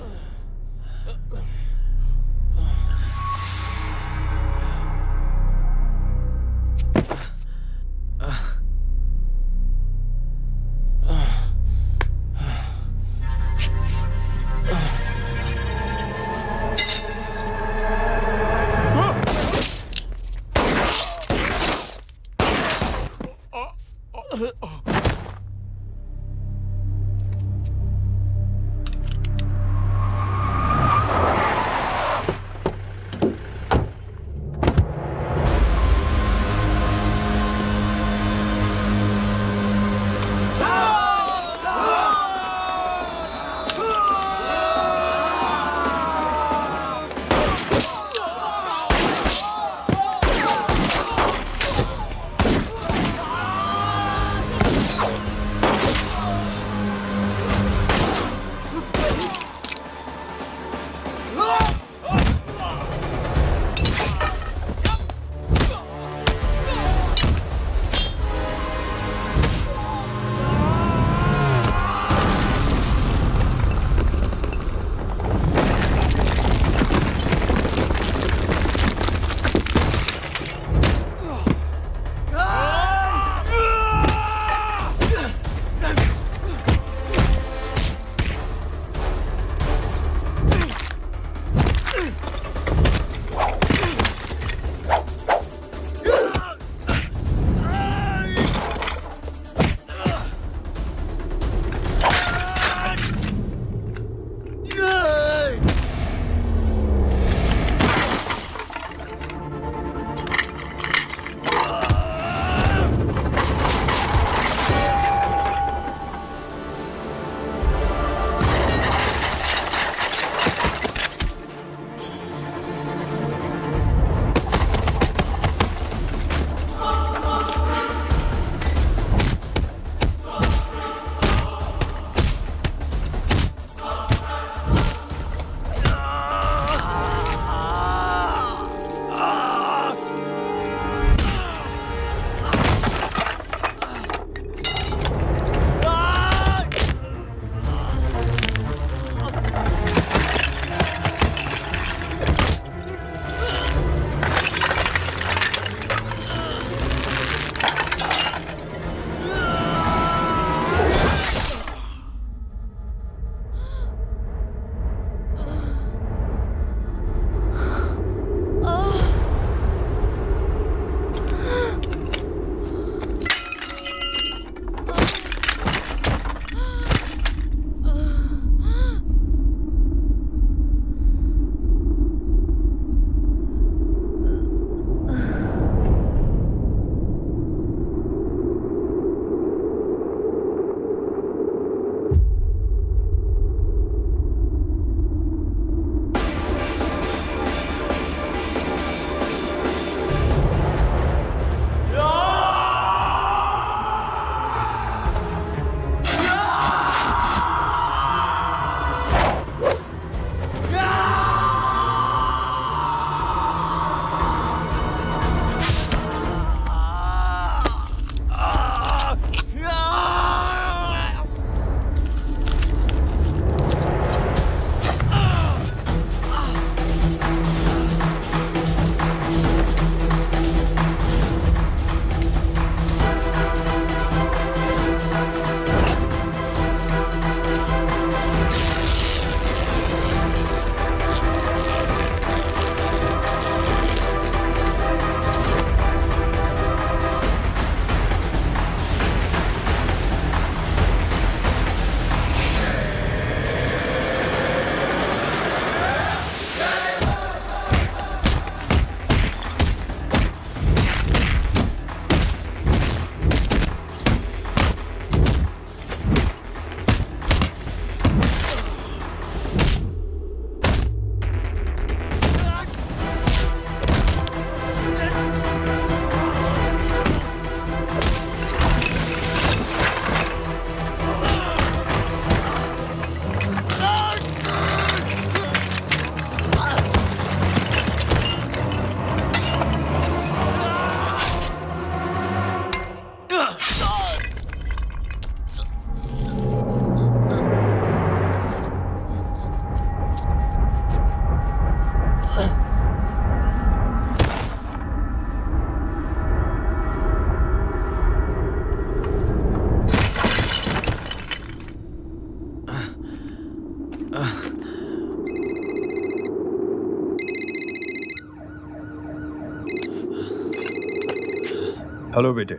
हेलो बेटे।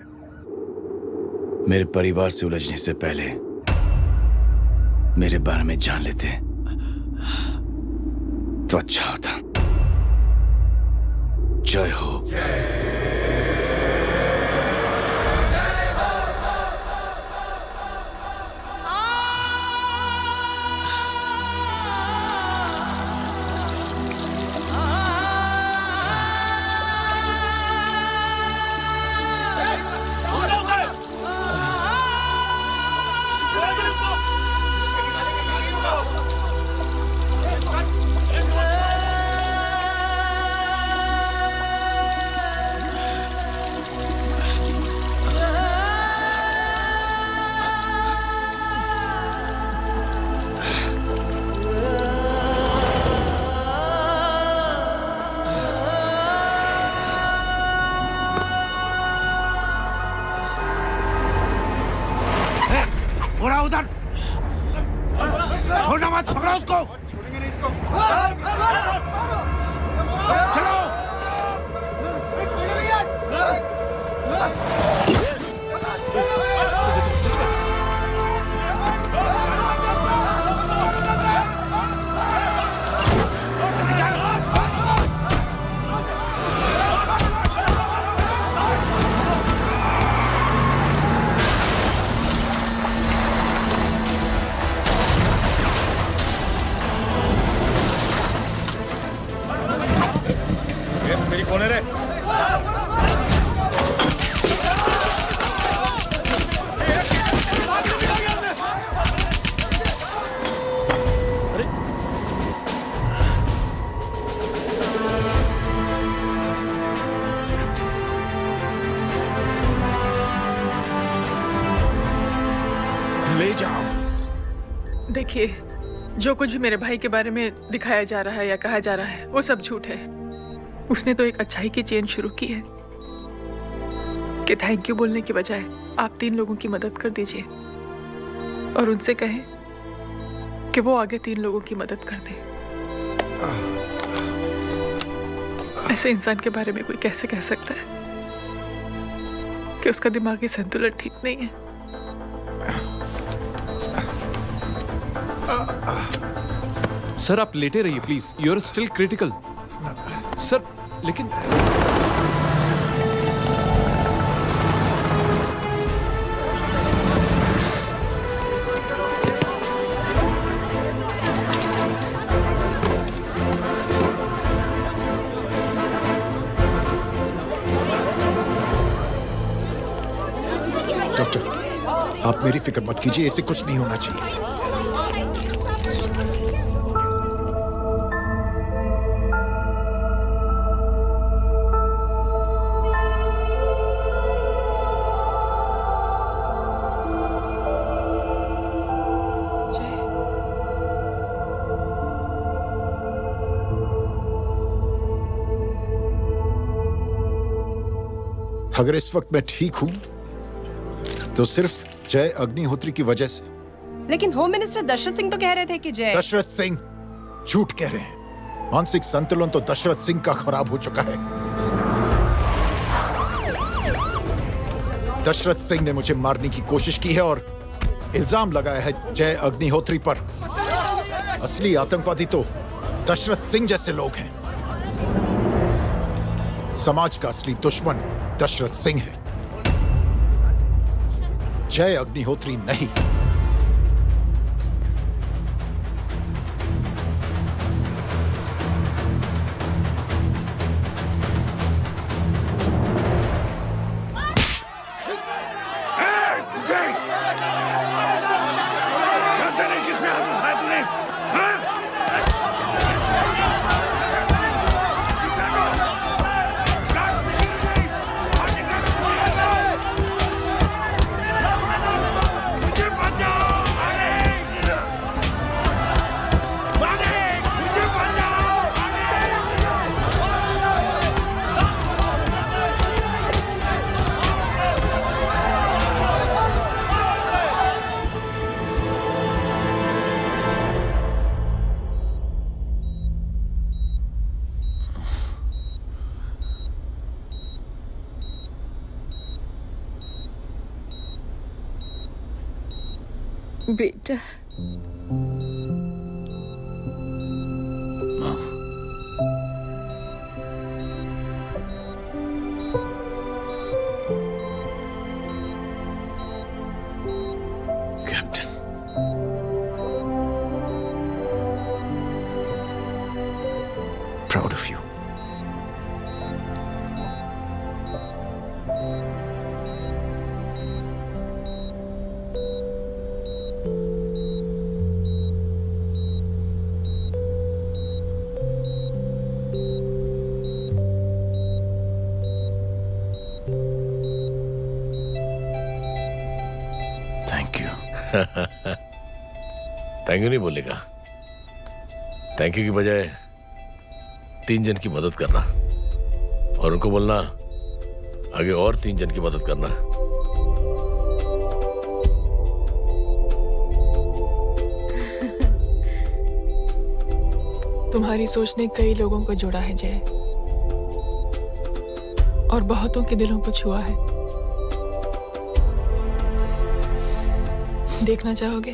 मेरे परिवार से उलझने से पहले मेरे बारे में जान लेते तो अच्छा होता। जय हो। उधर छोड़ना मत, पकड़ो उसको। चलो। मेरी कौन है रे? ले जाओ। देखिए, जो कुछ भी मेरे भाई के बारे में दिखाया जा रहा है या कहा जा रहा है वो सब झूठ है। उसने तो एक अच्छाई की चेन शुरू की है कि थैंक यू बोलने के बजाय आप 3 लोगों की मदद कर दीजिए और उनसे कहें कि वो आगे 3 लोगों की मदद कर दे। ऐसे इंसान के बारे में कोई कैसे कह सकता है कि उसका दिमागी संतुलन ठीक नहीं है? सर आप लेटे रहिए please, you are still critical. Sir लेकिन डॉक्टर, आप मेरी फिक्र मत कीजिए, इससे कुछ नहीं होना चाहिए। अगर इस वक्त मैं ठीक हूं तो सिर्फ जय अग्निहोत्री की वजह से। लेकिन होम मिनिस्टर दशरथ सिंह तो कह रहे थे कि जय। दशरथ सिंह झूठ कह रहे हैं। मानसिक संतुलन तो दशरथ सिंह का खराब हो चुका है। दशरथ सिंह ने मुझे मारने की कोशिश की है और इल्जाम लगाया है जय अग्निहोत्री पर। असली आतंकवादी तो दशरथ सिंह जैसे लोग हैं। समाज का असली दुश्मन दशरथ सिंह है, जय अग्निहोत्री नहीं। मुझे बेटा captain, proud of you. Thank you. Thank you नहीं बोलेगा, थैंक यू की बजाय 3 जन की मदद करना और उनको बोलना आगे और 3 जन की मदद करना। तुम्हारी सोच ने कई लोगों को जोड़ा है जय, और बहुतों के दिलों को छुआ है। देखना चाहोगे?